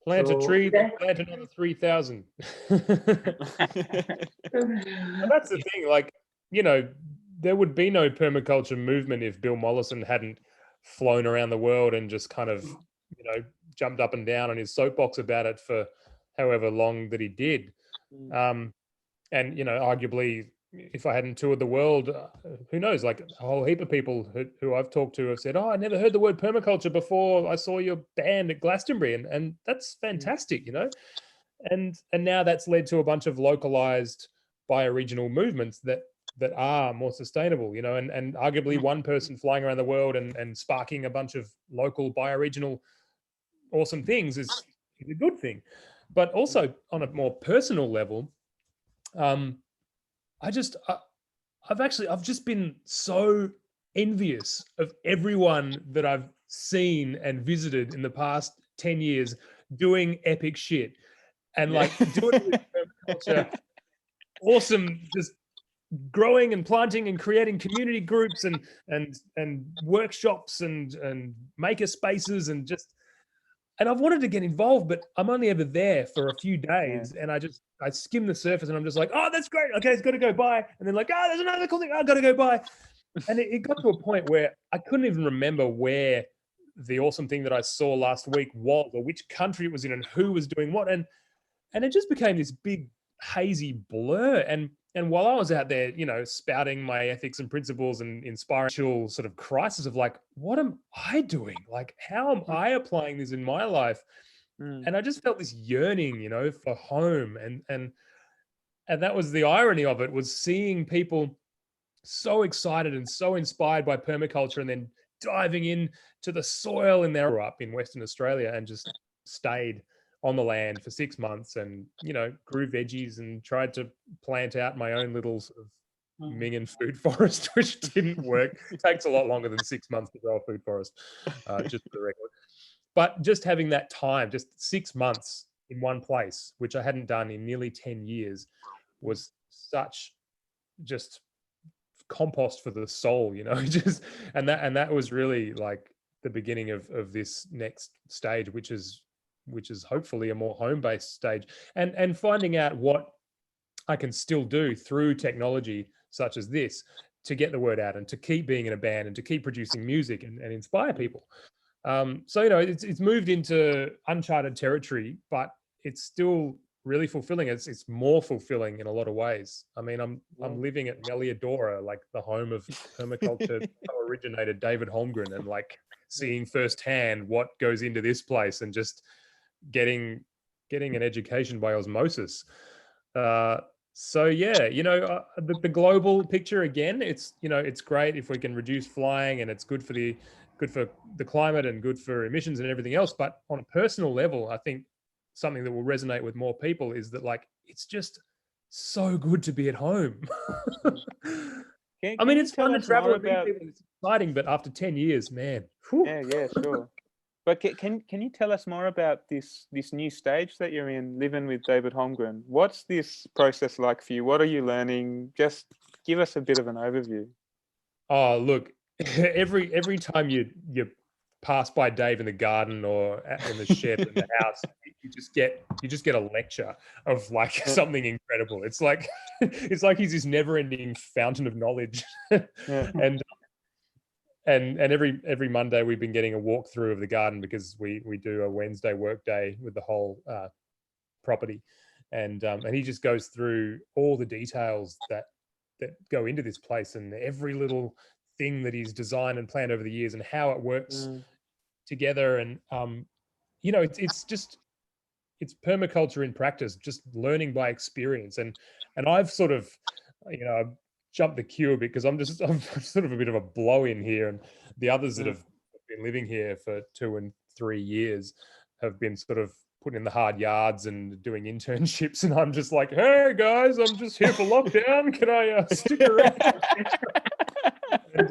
Plant a tree, plant another 3,000. That's the thing, like, you know, there would be no permaculture movement if Bill Mollison hadn't flown around the world and just kind of, you know, jumped up and down on his soapbox about it for however long that he did. And, you know, arguably, if I hadn't toured the world, who knows, like a whole heap of people who I've talked to have said, oh, I never heard the word permaculture before I saw your band at Glastonbury. And that's fantastic, you know? And now that's led to a bunch of localized bioregional movements that are more sustainable, you know, and arguably one person flying around the world and sparking a bunch of local bioregional awesome things is a good thing. But also on a more personal level, I've just been so envious of everyone that I've seen and visited in the past 10 years doing epic shit, and like doing it with permaculture, awesome, just growing and planting and creating community groups and workshops and maker spaces, and just and I've wanted to get involved, but I'm only ever there for a few days, and I skim the surface, and I'm just like, oh, that's great. Okay, it's got to go by, and then like, oh, there's another cool thing. Oh, got to go by, and it got to a point where I couldn't even remember where the awesome thing that I saw last week was, or which country it was in, and who was doing what, and it just became this big hazy blur. And while I was out there, you know, spouting my ethics and principles and inspiring sort of crisis of like, what am I doing? Like, how am I applying this in my life? And I just felt this yearning, you know, for home. And that was the irony of it, was seeing people so excited and so inspired by permaculture, and then diving in to the soil in their up in Western Australia, and just stayed on the land for 6 months, and, you know, grew veggies and tried to plant out my own little sort of minging food forest, which didn't work. It takes a lot longer than 6 months to grow a food forest, just for the record. But just having that time, just 6 months in one place, which I hadn't done in nearly 10 years, was such just compost for the soul, you know. Just and that was really like the beginning of this next stage, which is hopefully a more home-based stage, and finding out what I can still do through technology such as this to get the word out, and to keep being in a band, and to keep producing music, and inspire people. So, you know, it's moved into uncharted territory, but it's still really fulfilling. It's more fulfilling in a lot of ways. I mean, I'm living at Meliadora, like the home of permaculture originated David Holmgren, and like seeing firsthand what goes into this place, and just getting an education by osmosis. So yeah, you know, the global picture again, it's, you know, it's great if we can reduce flying, and it's good for the climate, and good for emissions and everything else. But on a personal level, I think something that will resonate with more people is that, like, it's just so good to be at home. I mean, it's fun to travel and meet people, it's exciting, but after 10 years, man. Whew. Yeah, sure. But can you tell us more about this new stage that you're in, living with David Holmgren? What's this process like for you? What are you learning? Just give us a bit of an overview. Oh, look, every time you pass by Dave in the garden or in the shed in the house, you just get a lecture of like something incredible. It's like he's this never-ending fountain of knowledge. And every Monday we've been getting a walkthrough of the garden, because we do a Wednesday work day with the whole property, and he just goes through all the details that go into this place, and every little thing that he's designed and planned over the years, and how it works together. And you know, it's permaculture in practice, just learning by experience. And I've sort of, you know, jumped the queue a bit, because I'm sort of a bit of a blow-in here, and the others that have been living here for 2 and 3 years have been sort of putting in the hard yards and doing internships, and I'm just like, hey guys, I'm just here for lockdown, can I stick around? And,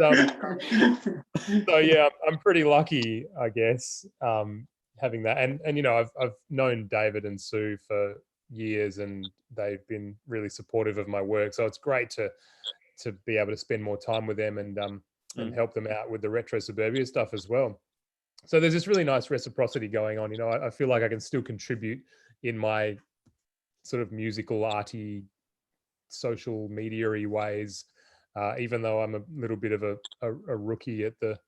so yeah, I'm pretty lucky, I guess, having that. And you know, I've known David and Sue for years, and they've been really supportive of my work, so it's great to be able to spend more time with them, and help them out with the retro suburbia stuff as well. So there's this really nice reciprocity going on. You know, I feel like I can still contribute in my sort of musical, arty, social media-y ways, even though I'm a little bit of a rookie at the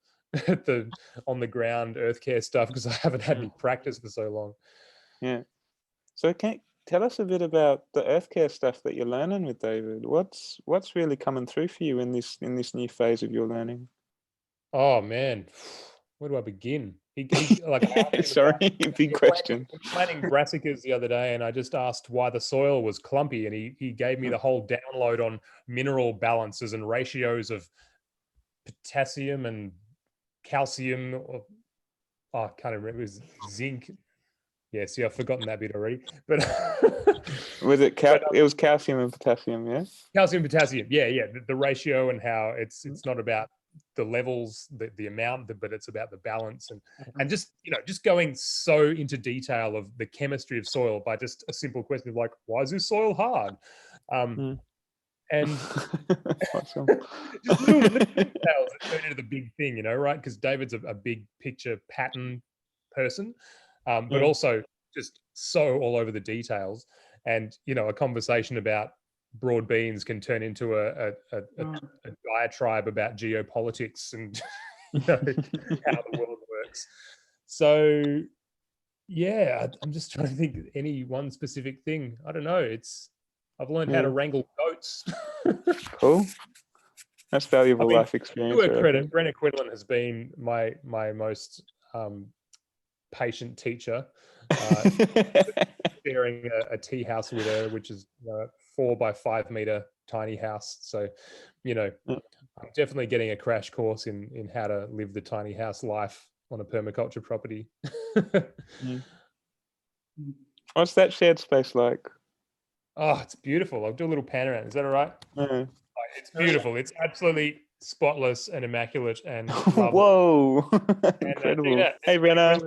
on the ground earth care stuff, because I haven't had any practice for so long. Yeah. So tell us a bit about the earth care stuff that you're learning with David. What's really coming through for you in this new phase of your learning? Oh man, where do I begin? He like sorry, big question. Planting brassicas the other day, and I just asked why the soil was clumpy, and he gave me the whole download on mineral balances and ratios of potassium and calcium. I can't remember. It was zinc. Yeah, see, I've forgotten that bit already. But was it it was calcium and potassium, yeah? Calcium, potassium, yeah. The ratio, and how it's not about the levels, the amount, but it's about the balance, and just, you know, just going so into detail of the chemistry of soil by just a simple question of like, why is this soil hard? And awesome. just little details that turn into the big thing, you know, right? Because David's a big picture pattern person. but also just so all over the details. And, you know, a conversation about broad beans can turn into a diatribe about geopolitics and you know, how the world works. So yeah, I'm just trying to think of any one specific thing. I don't know. I've learned how to wrangle goats. Cool. That's valuable life experience. To her credit, Brenna Quinlan has been my most patient teacher. Sharing a tea house with her, which is a 4 by 5 meter tiny house. So, you know, I'm definitely getting a crash course in how to live the tiny house life on a permaculture property. What's that shared space like? Oh, it's beautiful. I'll do a little pan around. Is that all right? Oh, it's beautiful. It's absolutely spotless and immaculate and lovely. Whoa, And, incredible. Hey, Brenna.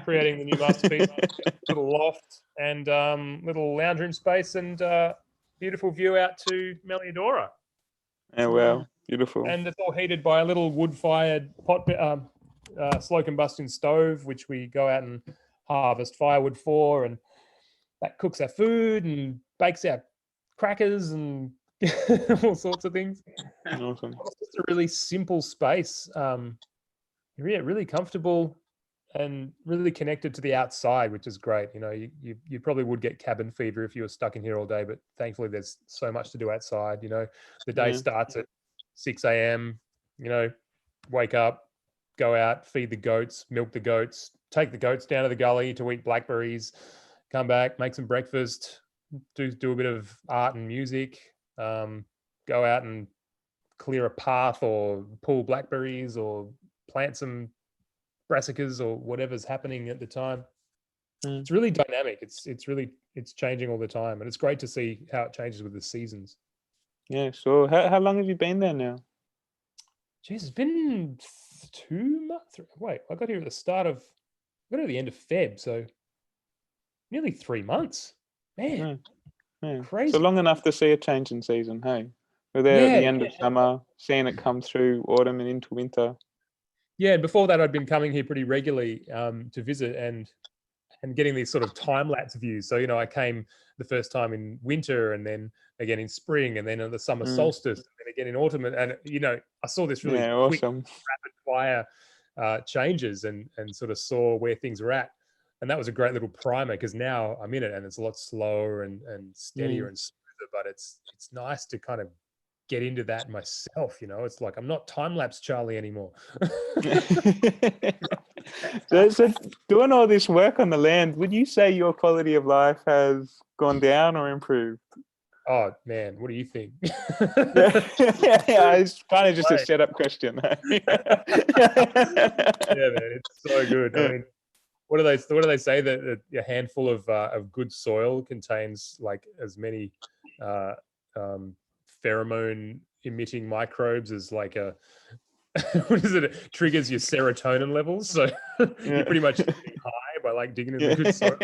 Creating the new masterpiece. Little loft and little lounge room space and beautiful view out to Meliadora. Oh, wow. Beautiful. And it's all heated by a little wood-fired slow combustion stove, which we go out and harvest firewood for, and that cooks our food and bakes our crackers and all sorts of things. Awesome. It's just a really simple space. Really comfortable and really connected to the outside, which is great. You know, you probably would get cabin fever if you were stuck in here all day, but thankfully there's so much to do outside. You know, the day starts at 6 a.m., you know, wake up, go out, feed the goats, milk the goats, take the goats down to the gully to eat blackberries, come back, make some breakfast, do a bit of art and music, go out and clear a path or pull blackberries or plant some brassicas or whatever's happening at the time. It's really dynamic. It's changing all the time, and it's great to see how it changes with the seasons. Yeah, sure. How long have you been there now? Jeez, it's been 2 months. Wait, I got here at the end of Feb, so nearly 3 months. Man, crazy. So long enough to see a change in season, hey? We're there at the end of summer, seeing it come through autumn and into winter. Yeah, and before that, I'd been coming here pretty regularly to visit and getting these sort of time lapse views. So, you know, I came the first time in winter and then again in spring and then on the summer solstice and then again in autumn. And, you know, I saw this really quick, rapid fire changes and sort of saw where things were at. And that was a great little primer because now I'm in it and it's a lot slower and steadier and smoother, but it's nice to kind of get into that myself. You know, it's like I'm not time-lapse Charlie anymore. So doing all this work on the land, would you say your quality of life has gone down or improved? Oh man, what do you think? It's kind of just a setup question. Yeah, man, it's so good. I mean, what do they say that a handful of good soil contains like as many pheromone emitting microbes as like a what is it? It triggers your serotonin levels, so you're pretty much getting high by like digging in the good soil.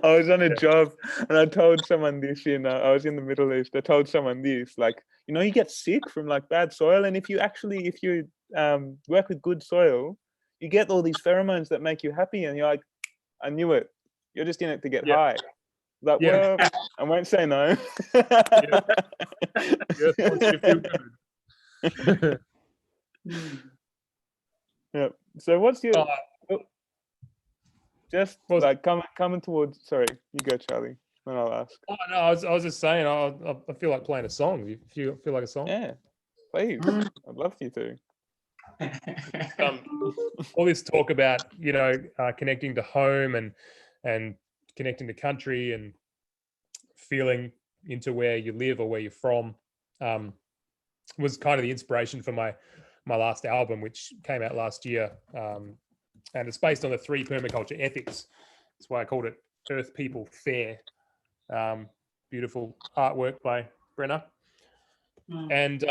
I was on a job and I told someone this I was in the Middle East. I told someone this, like, you know, you get sick from like bad soil, and if you work with good soil, you get all these pheromones that make you happy, and you're like, I knew it. You're just in it to get high. Like, well, I won't say no. Yeah. So what's your like coming towards? Sorry, you go, Charlie. Then I'll ask. Oh no, I was just saying. I feel like playing a song. If you feel like a song, yeah, please. I'd love you to. All this talk about, you know, connecting to home and connecting to country and feeling into where you live or where you're from was kind of the inspiration for my last album, which came out last year, and it's based on the 3 permaculture ethics. That's why I called it Earth, People, Fair. Beautiful artwork by Brenna. And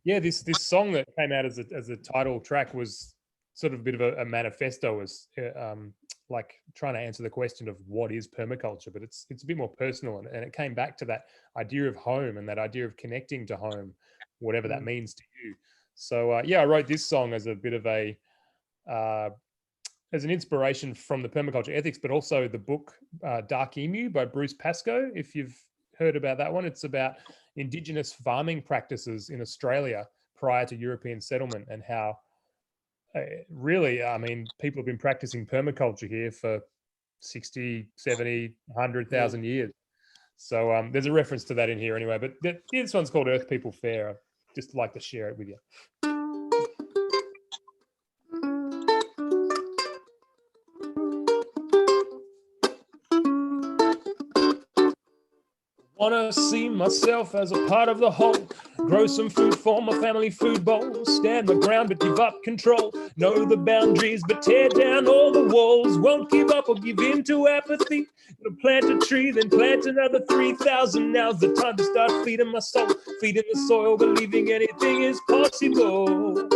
this song that came out as a title track was sort of a bit of a manifesto, was like trying to answer the question of what is permaculture, but it's a bit more personal, and it came back to that idea of home and that idea of connecting to home, whatever that means to you. So I wrote this song as a bit of a as an inspiration from the permaculture ethics, but also the book Dark Emu by Bruce Pascoe. If you've heard about that one, it's about indigenous farming practices in Australia prior to European settlement, and how really, I mean, people have been practicing permaculture here for 60, 70, 100,000 years. So there's a reference to that in here anyway, but this one's called Earth People Fair. I'd just like to share it with you. Wanna see myself as a part of the whole. Grow some food for my family food bowl. Stand my ground but give up control. Know the boundaries but tear down all the walls. Won't give up or give in to apathy. Gonna plant a tree, then plant another 3,000. Now's the time to start feeding my soul. Feeding the soil, believing anything is possible.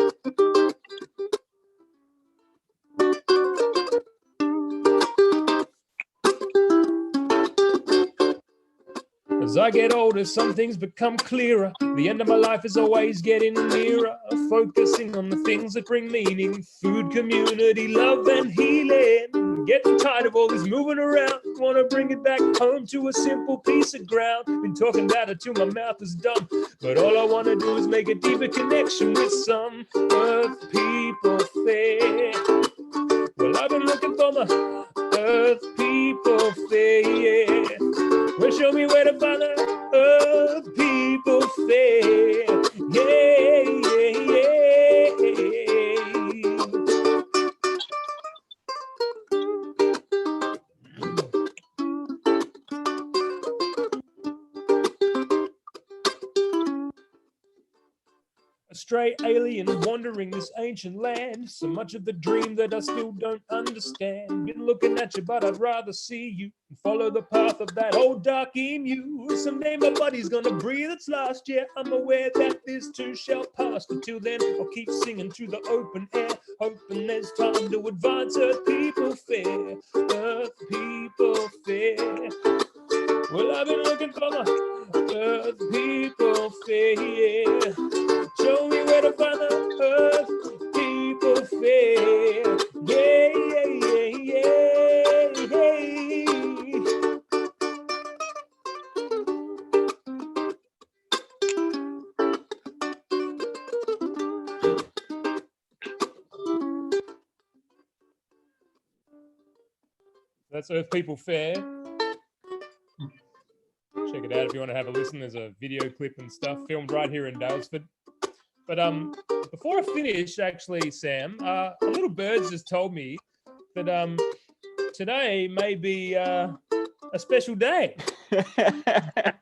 As I get older, some things become clearer. The end of my life is always getting nearer. Focusing on the things that bring meaning. Food, community, love, and healing. Getting tired of all this moving around. Wanna bring it back home to a simple piece of ground. Been talking about it till my mouth is dumb. But all I wanna do is make a deeper connection with some Earth People Fair. Well, I've been looking for my Earth People Fair. Well, show me where to find the Earth People Fair. Yeah, yeah, yeah. A stray alien wandering this ancient land. So much of the dream that I still don't understand. Been looking at you, but I'd rather see you and follow the path of that old dark emu. Someday my body's gonna breathe its last. Yeah, I'm aware that this too shall pass. But till then, I'll keep singing to the open air, hoping there's time to advance Earth People Fair. Earth People Fair. Well, I've been looking for my Earth People Fair. Show me where to find the Earth People Fair. Yeah, yeah, yeah, yeah. That's Earth People Fair. Check it out if you want to have a listen. There's a video clip and stuff filmed right here in Dalesford. But before I finish, actually, Sam, a little bird's just told me that today may be a special day. I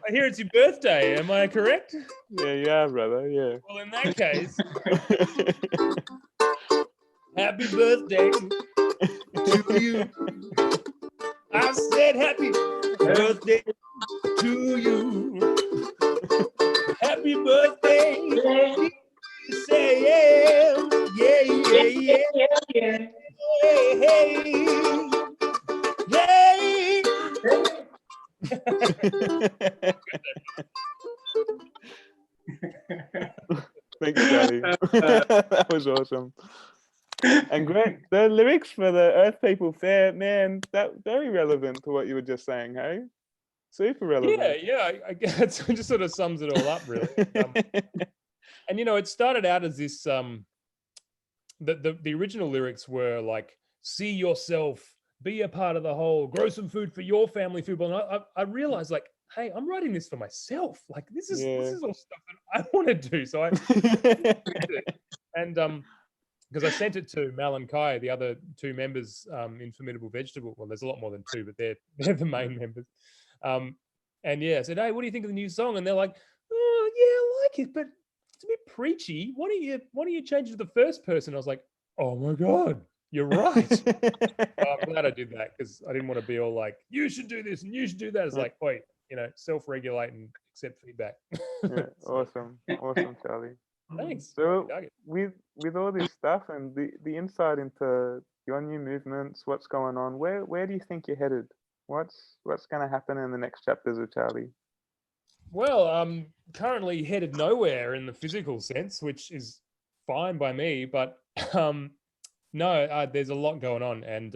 hear it's your birthday. Am I correct? Yeah, you are, brother. Yeah. Well, in that case, happy birthday to you. I said happy birthday to you. Happy birthday, Sam. Yeah, yeah, yeah, yeah. Hey, hey, hey. Thanks, Charlie. That was awesome. And great, the lyrics for the Earth People Fair, man, that very relevant to what you were just saying, hey? Super relevant. Yeah, I guess it just sort of sums it all up, really. And you know, it started out as this. The original lyrics were like, "See yourself, be a part of the whole, grow some food for your family food." And I realized, like, hey, I'm writing this for myself. Like, this is all stuff that I want to do. So I and because I sent it to Mal and Kai, the other two members in Formidable Vegetable. Well, there's a lot more than two, but they're the main members. And yeah, I said, hey, what do you think of the new song? And they're like, oh yeah, I like it, but it's a bit preachy. Why don't you change it to the first person? I was like, oh my God, you're right. I'm glad I did that, because I didn't want to be all like, you should do this and you should do that. It's like, wait, you know, self-regulate and accept feedback. Yeah, awesome, Charlie. Thanks. So with all this stuff and the insight into your new movements, what's going on, where do you think you're headed? What's going to happen in the next chapters of Charlie? Well, I'm currently headed nowhere in the physical sense, which is fine by me. But No, there's a lot going on, and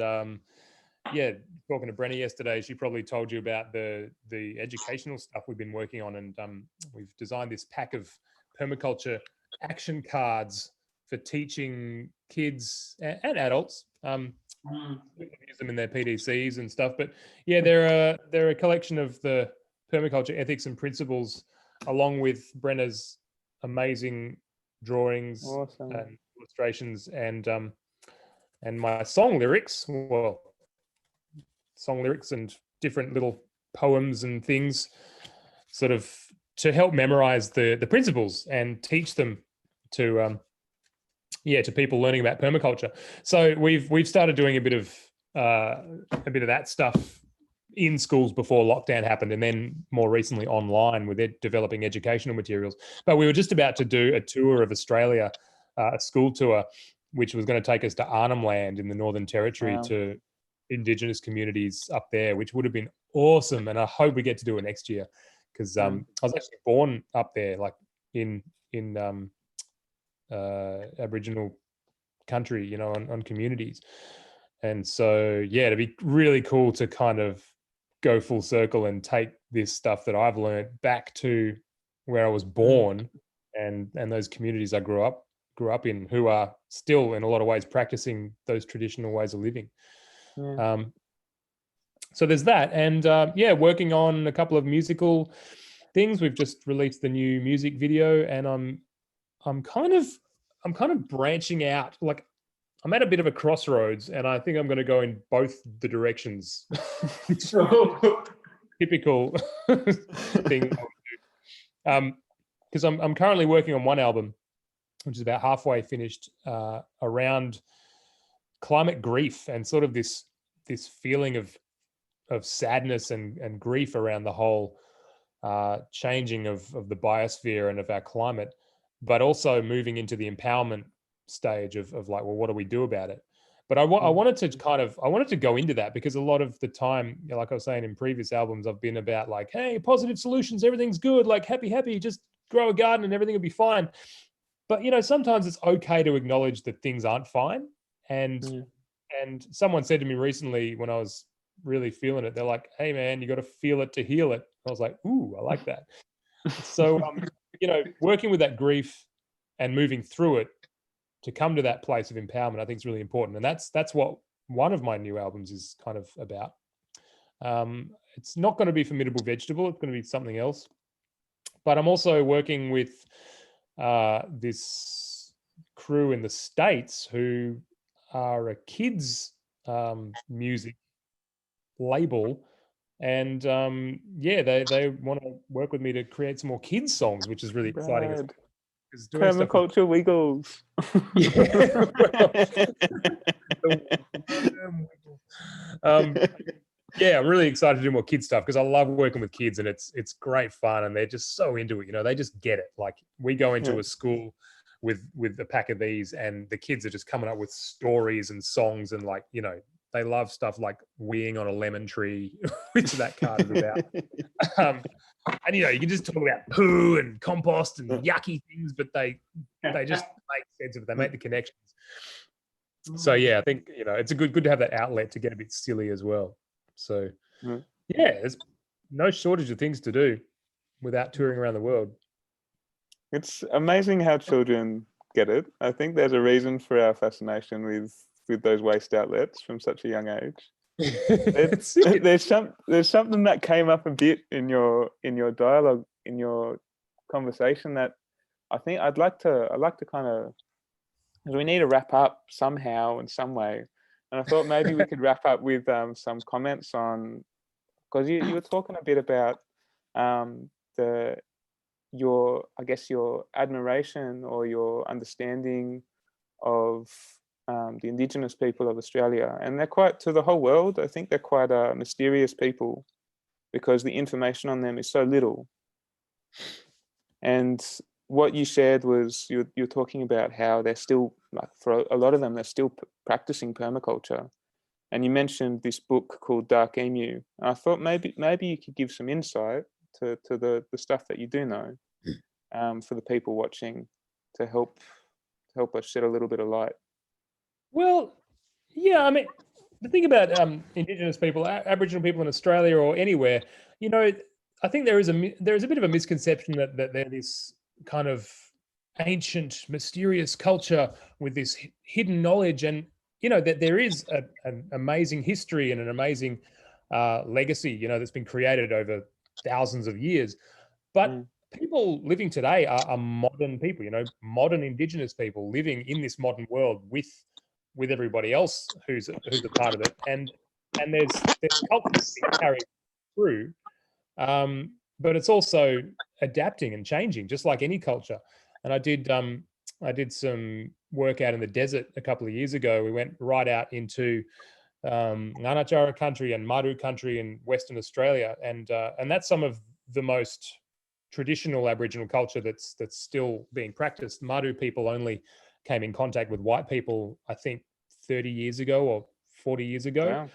yeah, talking to Brenna yesterday, she probably told you about the educational stuff we've been working on, and we've designed this pack of permaculture action cards for teaching kids and adults. We can use them in their PDCs and stuff, but yeah, they're a collection of the permaculture ethics and principles, along with Brenna's amazing drawings Awesome. and illustrations, and my song lyrics. Well, song lyrics and different little poems and things, sort of to help memorize the principles and teach them to to people learning about permaculture. So we've started doing a bit of that stuff in schools before lockdown happened, and then more recently online with developing educational materials. But we were just about to do a tour of Australia, a school tour, which was going to take us to Arnhem Land in the Northern Territory. Wow. To Indigenous communities up there, which would have been awesome, and I hope we get to do it next year, because I was actually born up there, like in Aboriginal country, you know, on communities. And so yeah, it'd be really cool to kind of go full circle and take this stuff that I've learned back to where I was born, and those communities I grew up in, who are still in a lot of ways practicing those traditional ways of living. So there's that, and working on a couple of musical things. We've just released the new music video, and I'm kind of branching out. Like, I'm at a bit of a crossroads, and I think I'm going to go in both the directions. Typical thing. Because I'm currently working on one album, which is about halfway finished, around climate grief and sort of this feeling of sadness and grief around the whole changing of the biosphere and of our climate, but also moving into the empowerment stage of like, well, what do we do about it? But I wanted to go into that, because a lot of the time, you know, like I was saying in previous albums, I've been about like, hey, positive solutions, everything's good, like happy, just grow a garden and everything will be fine. But, you know, sometimes it's okay to acknowledge that things aren't fine. And someone said to me recently, when I was really feeling it, they're like, hey man, you got to feel it to heal it. I was like, ooh, I like that. So you know, working with that grief and moving through it to come to that place of empowerment, I think is really important. And that's what one of my new albums is kind of about. It's not going to be Formidable Vegetable, it's going to be something else. But I'm also working with this crew in the States who are a kids music label, and they want to work with me to create some more kids songs, which is really exciting. Permaculture Wiggles. Yeah, I'm really excited to do more kids stuff, because I love working with kids, and it's great fun, and they're just so into it. You know, they just get it. Like, we go into a school with a pack of these, and the kids are just coming up with stories and songs, and like, you know, they love stuff like weeing on a lemon tree, which that card is about. And, you know, you can just talk about poo and compost and yucky things, but they just make sense of it. They make the connections. So yeah, I think, you know, it's a good to have that outlet to get a bit silly as well. So yeah, there's no shortage of things to do without touring around the world. It's amazing how children get it. I think there's a reason for our fascination with those waste outlets from such a young age. There's something that came up a bit in your dialogue, in your conversation, that I think I'd like to kind of, because we need to wrap up somehow in some way, and I thought maybe we could wrap up with some comments on, because you were talking a bit about your admiration or your understanding of the Indigenous people of Australia, and they're quite, to the whole world, I think they're quite mysterious people, because the information on them is so little. And what you shared was you're talking about how they're still, like, for a lot of them, they're still practicing permaculture. And you mentioned this book called Dark Emu. And I thought maybe you could give some insight to the stuff that you do know, for the people watching, to help us shed a little bit of light. Well, yeah, I mean, the thing about Indigenous people, Aboriginal people in Australia or anywhere, you know, I think there is a bit of a misconception that they're this kind of ancient, mysterious culture with this hidden knowledge, and you know that there is an amazing history and an amazing legacy, you know, that's been created over thousands of years. But people living today are modern people, you know, modern Indigenous people living in this modern world with everybody else who's a part of it, and there's culture being carried through, but it's also adapting and changing, just like any culture. And I did some work out in the desert a couple of years ago. We went right out into Nganachara country and Maru country in Western Australia, and that's some of the most traditional Aboriginal culture that's still being practiced. Maru people only came in contact with white people, I think, 30 years ago or 40 years ago. Wow.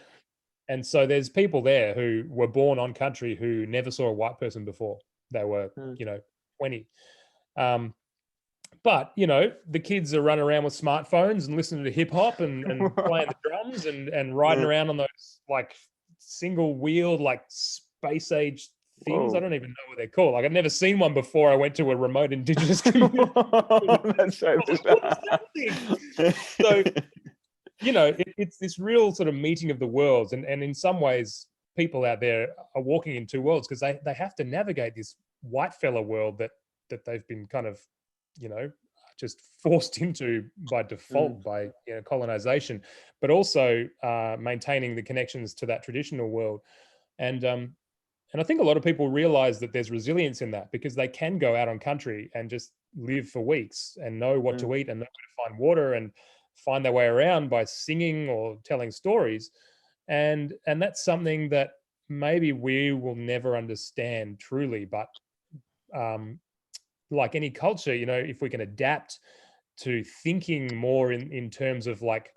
And so there's people there who were born on country who never saw a white person before. They were, you know, 20. But, you know, the kids are running around with smartphones and listening to hip hop and playing the drums and riding around on those like single wheeled, like space age things. Whoa. I don't even know what they're called. Like I've never seen one before. I went to a remote Indigenous community. That's so bizarre. So, you know, it's this real sort of meeting of the worlds. And in some ways, people out there are walking in two worlds because they have to navigate this white fella world that they've been kind of, you know, just forced into by default by, you know, colonization, but also maintaining the connections to that traditional world. And I think a lot of people realize that there's resilience in that because they can go out on country and just live for weeks and know what to eat and know where to find water and find their way around by singing or telling stories. And that's something that maybe we will never understand truly, but like any culture, you know, if we can adapt to thinking more in terms of like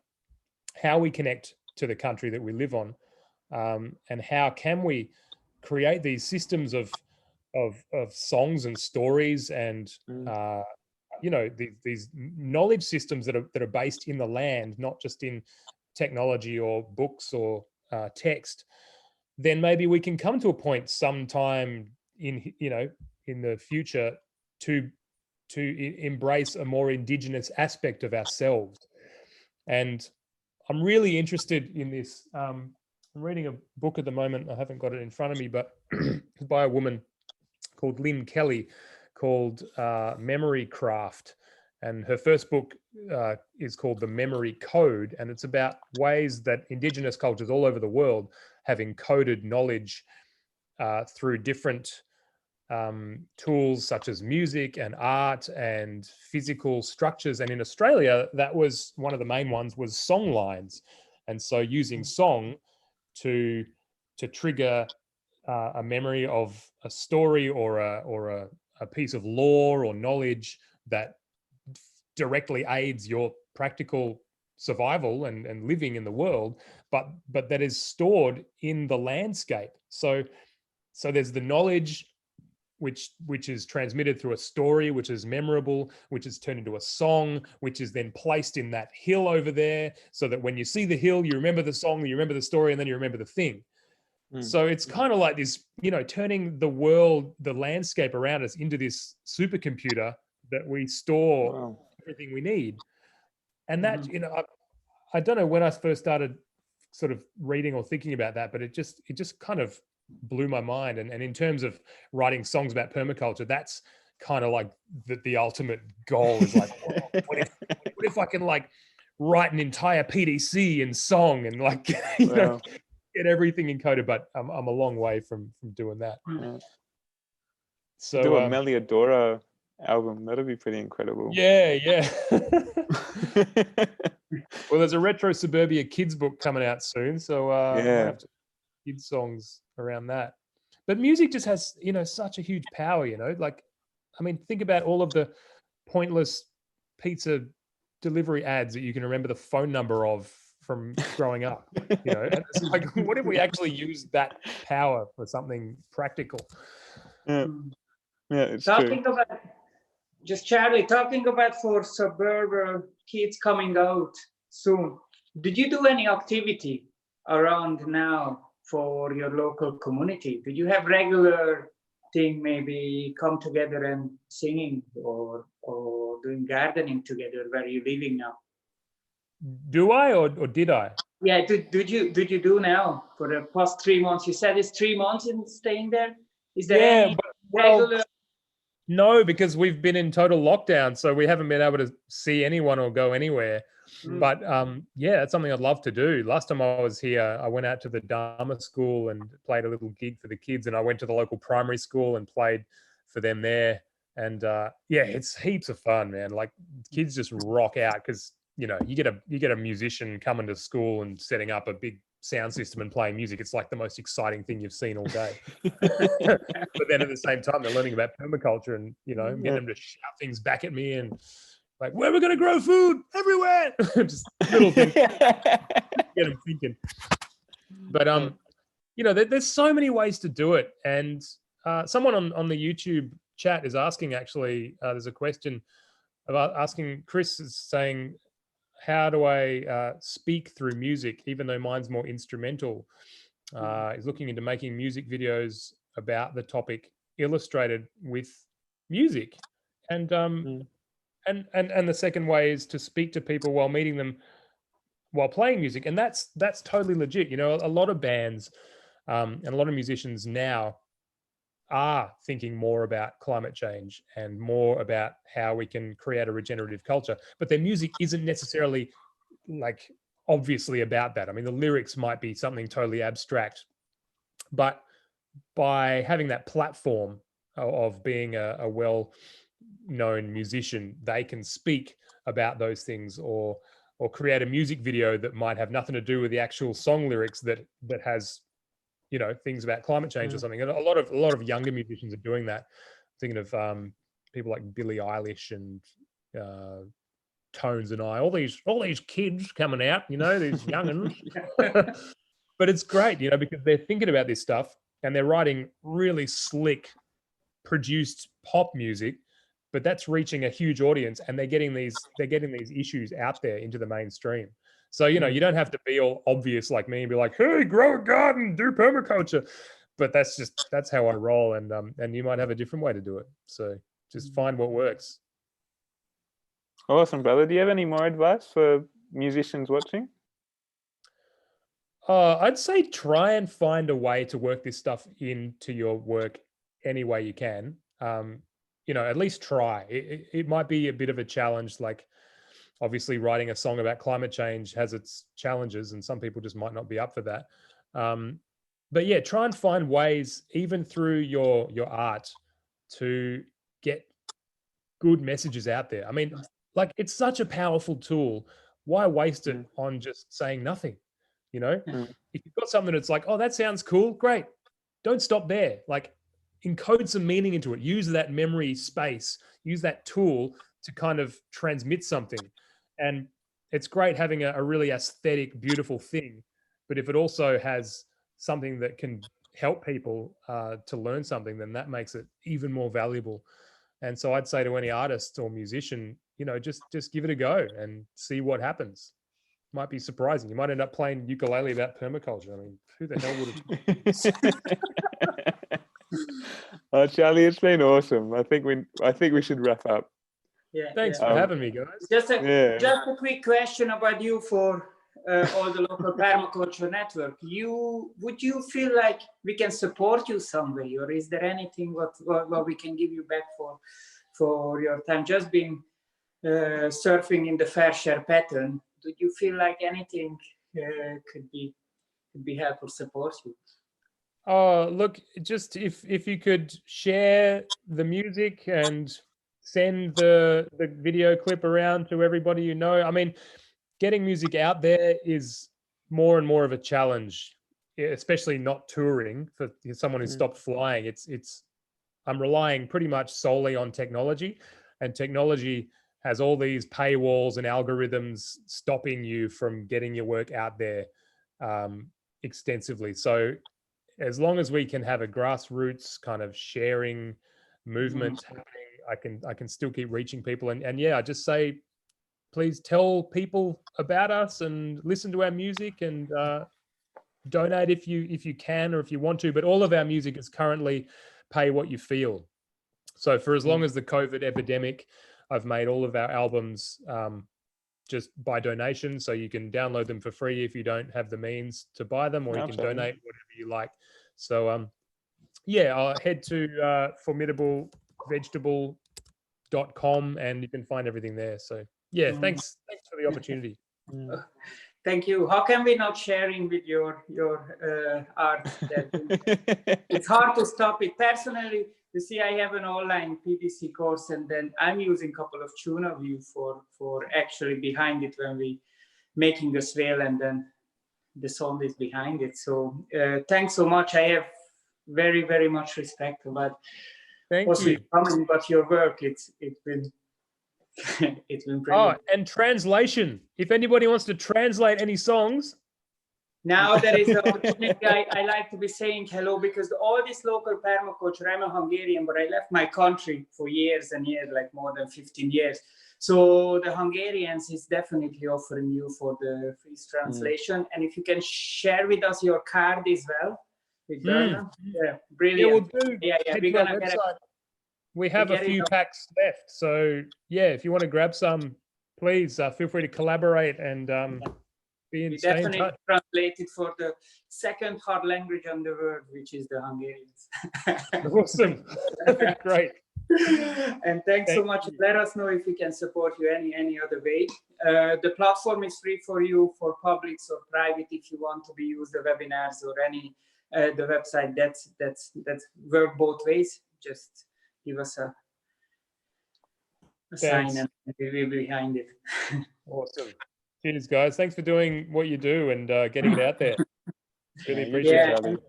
how we connect to the country that we live on, and how can we create these systems of songs and stories and you know, these knowledge systems that are based in the land, not just in technology or books or text, then maybe we can come to a point sometime in, you know, in the future to embrace a more Indigenous aspect of ourselves. And I'm really interested in this. I'm reading a book at the moment. I haven't got it in front of me, but it's by a woman called Lynn Kelly, called Memory Craft. And her first book is called The Memory Code. And it's about ways that Indigenous cultures all over the world have encoded knowledge through different tools such as music and art and physical structures. And in Australia, that was one of the main ones, was song lines. And so using song to trigger a memory of a story or a piece of lore or knowledge that directly aids your practical survival and living in the world, but that is stored in the landscape. So there's the knowledge which is transmitted through a story, which is memorable, which is turned into a song, which is then placed in that hill over there, so that when you see the hill, you remember the song, you remember the story, and then you remember the thing. So it's kind of like this, you know, turning the world, the landscape around us into this supercomputer that we store everything we need. And that, you know, I don't know when I first started sort of reading or thinking about that, but it just kind of blew my mind. And in terms of writing songs about permaculture, that's kind of like the ultimate goal is like, what if I can like write an entire PDC in song and like, you know, get everything encoded, but I'm a long way from doing that. So do a Meliodora album, that'd be pretty incredible. Yeah. Well, there's a Retro Suburbia kids book coming out soon, so I have to kids songs around that. But music just has, you know, such a huge power, you know, like, I mean, think about all of the pointless pizza delivery ads that you can remember the phone number of from growing up, you know. And it's like, what if we actually use that power for something practical? It's talking true. about, just Charlie, talking about for suburban kids coming out, soon. Did you do any activity around now for your local community? Did you have regular thing, maybe come together and singing or doing gardening together where you're living now? Do I or did I? Yeah, did you do now for the past 3 months? You said it's 3 months in staying there. Is there any regular? No, because we've been in total lockdown, so we haven't been able to see anyone or go anywhere. But yeah, that's something I'd love to do. Last time I was here, I went out to the Dharma school and played a little gig for the kids, and I went to the local primary school and played for them there. And yeah, it's heaps of fun, man. Like kids just rock out because you know you get a musician coming to school and setting up a big sound system and playing music. It's like the most exciting thing you've seen all day. But then at the same time, they're learning about permaculture and you know get them to shout things back at me and like, where are we going to grow food? Everywhere. Just little things. Get them thinking. But you know, there's so many ways to do it. And someone on the YouTube chat is asking, actually, there's a question about asking, Chris is saying, how do I speak through music, even though mine's more instrumental? He's looking into making music videos about the topic illustrated with music. And and the second way is to speak to people while meeting them while playing music. And that's totally legit. You know, a lot of bands and a lot of musicians now are thinking more about climate change and more about how we can create a regenerative culture, but their music isn't necessarily like obviously about that. I mean, the lyrics might be something totally abstract, but by having that platform of being a well-known musician, they can speak about those things or create a music video that might have nothing to do with the actual song lyrics that has, you know, things about climate change or something. And a lot of younger musicians are doing that. I'm thinking of people like Billie Eilish and Tones and I, all these kids coming out, you know, these young'uns. But it's great, you know, because they're thinking about this stuff and they're writing really slick, produced pop music, but that's reaching a huge audience, and they're getting these issues out there into the mainstream. So, you know, you don't have to be all obvious like me and be like, hey, grow a garden, do permaculture. But that's how I roll. And you might have a different way to do it. So just find what works. Awesome, brother. Do you have any more advice for musicians watching? I'd say try and find a way to work this stuff into your work any way you can. You know, at least try. It might be a bit of a challenge, like obviously writing a song about climate change has its challenges and some people just might not be up for that. But yeah, try and find ways, even through your art, to get good messages out there. I mean, like it's such a powerful tool. Why waste it on just saying nothing? You know, if you've got something that's like, oh, that sounds cool, great. Don't stop there. Like encode some meaning into it. Use that memory space. Use that tool to kind of transmit something. And it's great having a really aesthetic, beautiful thing. But if it also has something that can help people to learn something, then that makes it even more valuable. And so I'd say to any artist or musician, you know, just give it a go and see what happens. Might be surprising. You might end up playing ukulele about permaculture. I mean, who the hell would have? Oh, Charlie, it's been awesome. I think we should wrap up. Yeah. Thanks for having me, guys. Just a quick question about you for all the local permaculture network. Would you feel like we can support you some way, or is there anything what we can give you back for your time? Just being surfing in the fair share pattern. Do you feel like anything could be helpful support you? Oh, look, just if you could share the music and send the video clip around to everybody you know. I mean, getting music out there is more and more of a challenge, especially not touring for someone who stopped flying. I'm relying pretty much solely on technology, and technology has all these paywalls and algorithms stopping you from getting your work out there extensively. So as long as we can have a grassroots kind of sharing movement happening, I can still keep reaching people. And yeah, I just say please tell people about us and listen to our music and donate if you can or if you want to. But all of our music is currently pay what you feel. So for as long as the COVID epidemic, I've made all of our albums just by donation. So you can download them for free if you don't have the means to buy them, or you can donate whatever you like. So yeah, I'll head to formidablevegetable.com and you can find everything there. So yeah, thanks for the opportunity. Thank you. How can we not sharing with your art? It's hard to stop it. Personally, you see, I have an online PVC course, and then I'm using a couple of tuna view for actually behind it when we making the swale, and then the sound is behind it. So thanks so much. I have very, very much respect about also coming, but your work, it's been it's been brilliant. Oh, and translation. If anybody wants to translate any songs. Now there is an opportunity. I like to be saying hello, because all this local permaculture, I'm a Hungarian, but I left my country for years and years, like more than 15 years. So the Hungarians is definitely offering you for the free translation. And if you can share with us your card as well. With Berna. Yeah, brilliant. Yeah, we'll do. Yeah, we're gonna get we have a few packs left. So yeah, if you want to grab some, please feel free to collaborate and be in stay in touch. Translate it for the second hard language on the world, which is the Hungarians. Awesome. Great. And thanks so much. Let us know if we can support you any other way. The platform is free for you, for publics or private, if you want to be used the webinars or any the website. That's work both ways. Just give us a sign and we will be behind it. Awesome. Cheers, guys. Thanks for doing what you do and getting it out there. Really appreciate it.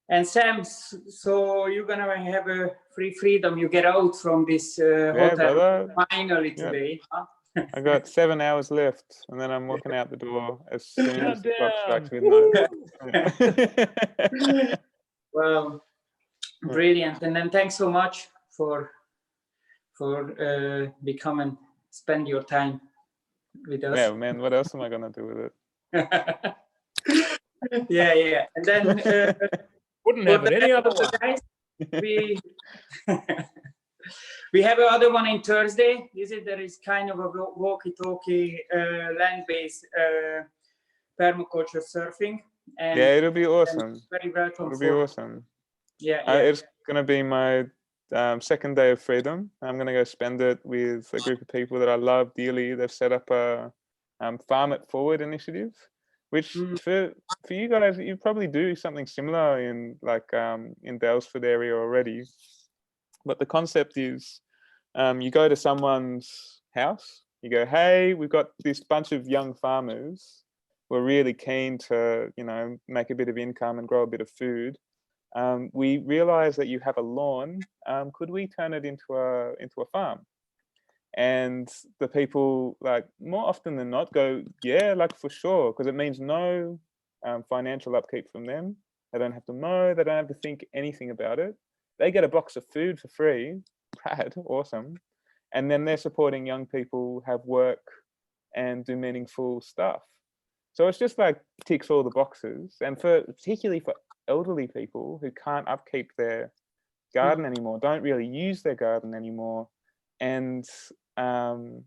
And Sam, so you're gonna have a free freedom. You get out from this hotel brother. finally today. Huh? I got 7 hours left, and then I'm walking out the door as soon as the clock strikes midnight. Well, brilliant. And then thanks so much for becoming spend your time with us. Yeah, man. What else am I gonna do with it? yeah. And then wouldn't have it any other way. Guys, we have another one in Thursday. There is kind of a walkie-talkie land-based permaculture surfing. And yeah, it'll be awesome. Very welcome. It'll be awesome. Yeah. It's gonna be my second day of freedom. I'm gonna go spend it with a group of people that I love dearly. They've set up a Farm It Forward initiative, which for you guys, you probably do something similar in in Dalesford area already. But the concept is you go to someone's house, you go, hey, we've got this bunch of young farmers. We're really keen to, make a bit of income and grow a bit of food. We realize that you have a lawn. Could we turn it into a farm? And the people, more often than not, go, yeah, for sure, because it means no financial upkeep from them. They don't have to mow. They don't have to think anything about it. They get a box of food for free. Rad, awesome. And then they're supporting young people have work and do meaningful stuff. So it's just ticks all the boxes. And particularly for elderly people who can't upkeep their garden anymore, don't really use their garden anymore, and want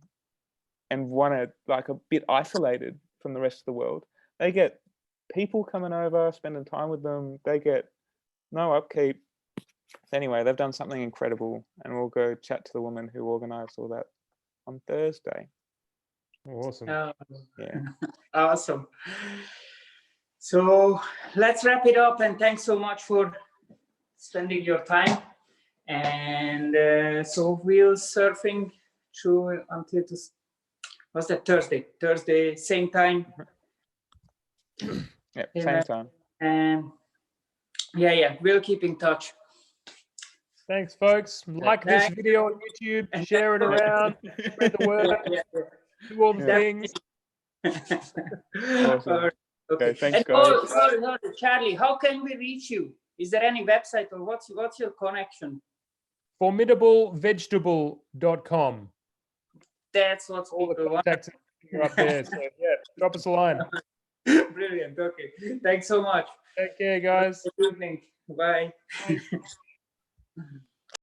to a bit isolated from the rest of the world. They get people coming over, spending time with them. They get no upkeep. So anyway, they've done something incredible, and we'll go chat to the woman who organised all that on Thursday. Awesome. Yeah. Awesome. So let's wrap it up, and thanks so much for spending your time. And so we'll surfing through until what's that, Thursday, same time. Yeah, same time. And yeah, we'll keep in touch. Thanks, folks. Like this video on YouTube, share it around, spread the word, do all the things. Awesome. Okay, thanks, and guys. Sorry, Charlie, how can we reach you? Is there any website, or what's your connection? Formidablevegetable.com. That's what All the people want. contacts are up there. So yeah, drop us a line. Brilliant. Okay. Thanks so much. Take care, guys. Good evening. Bye. Bye.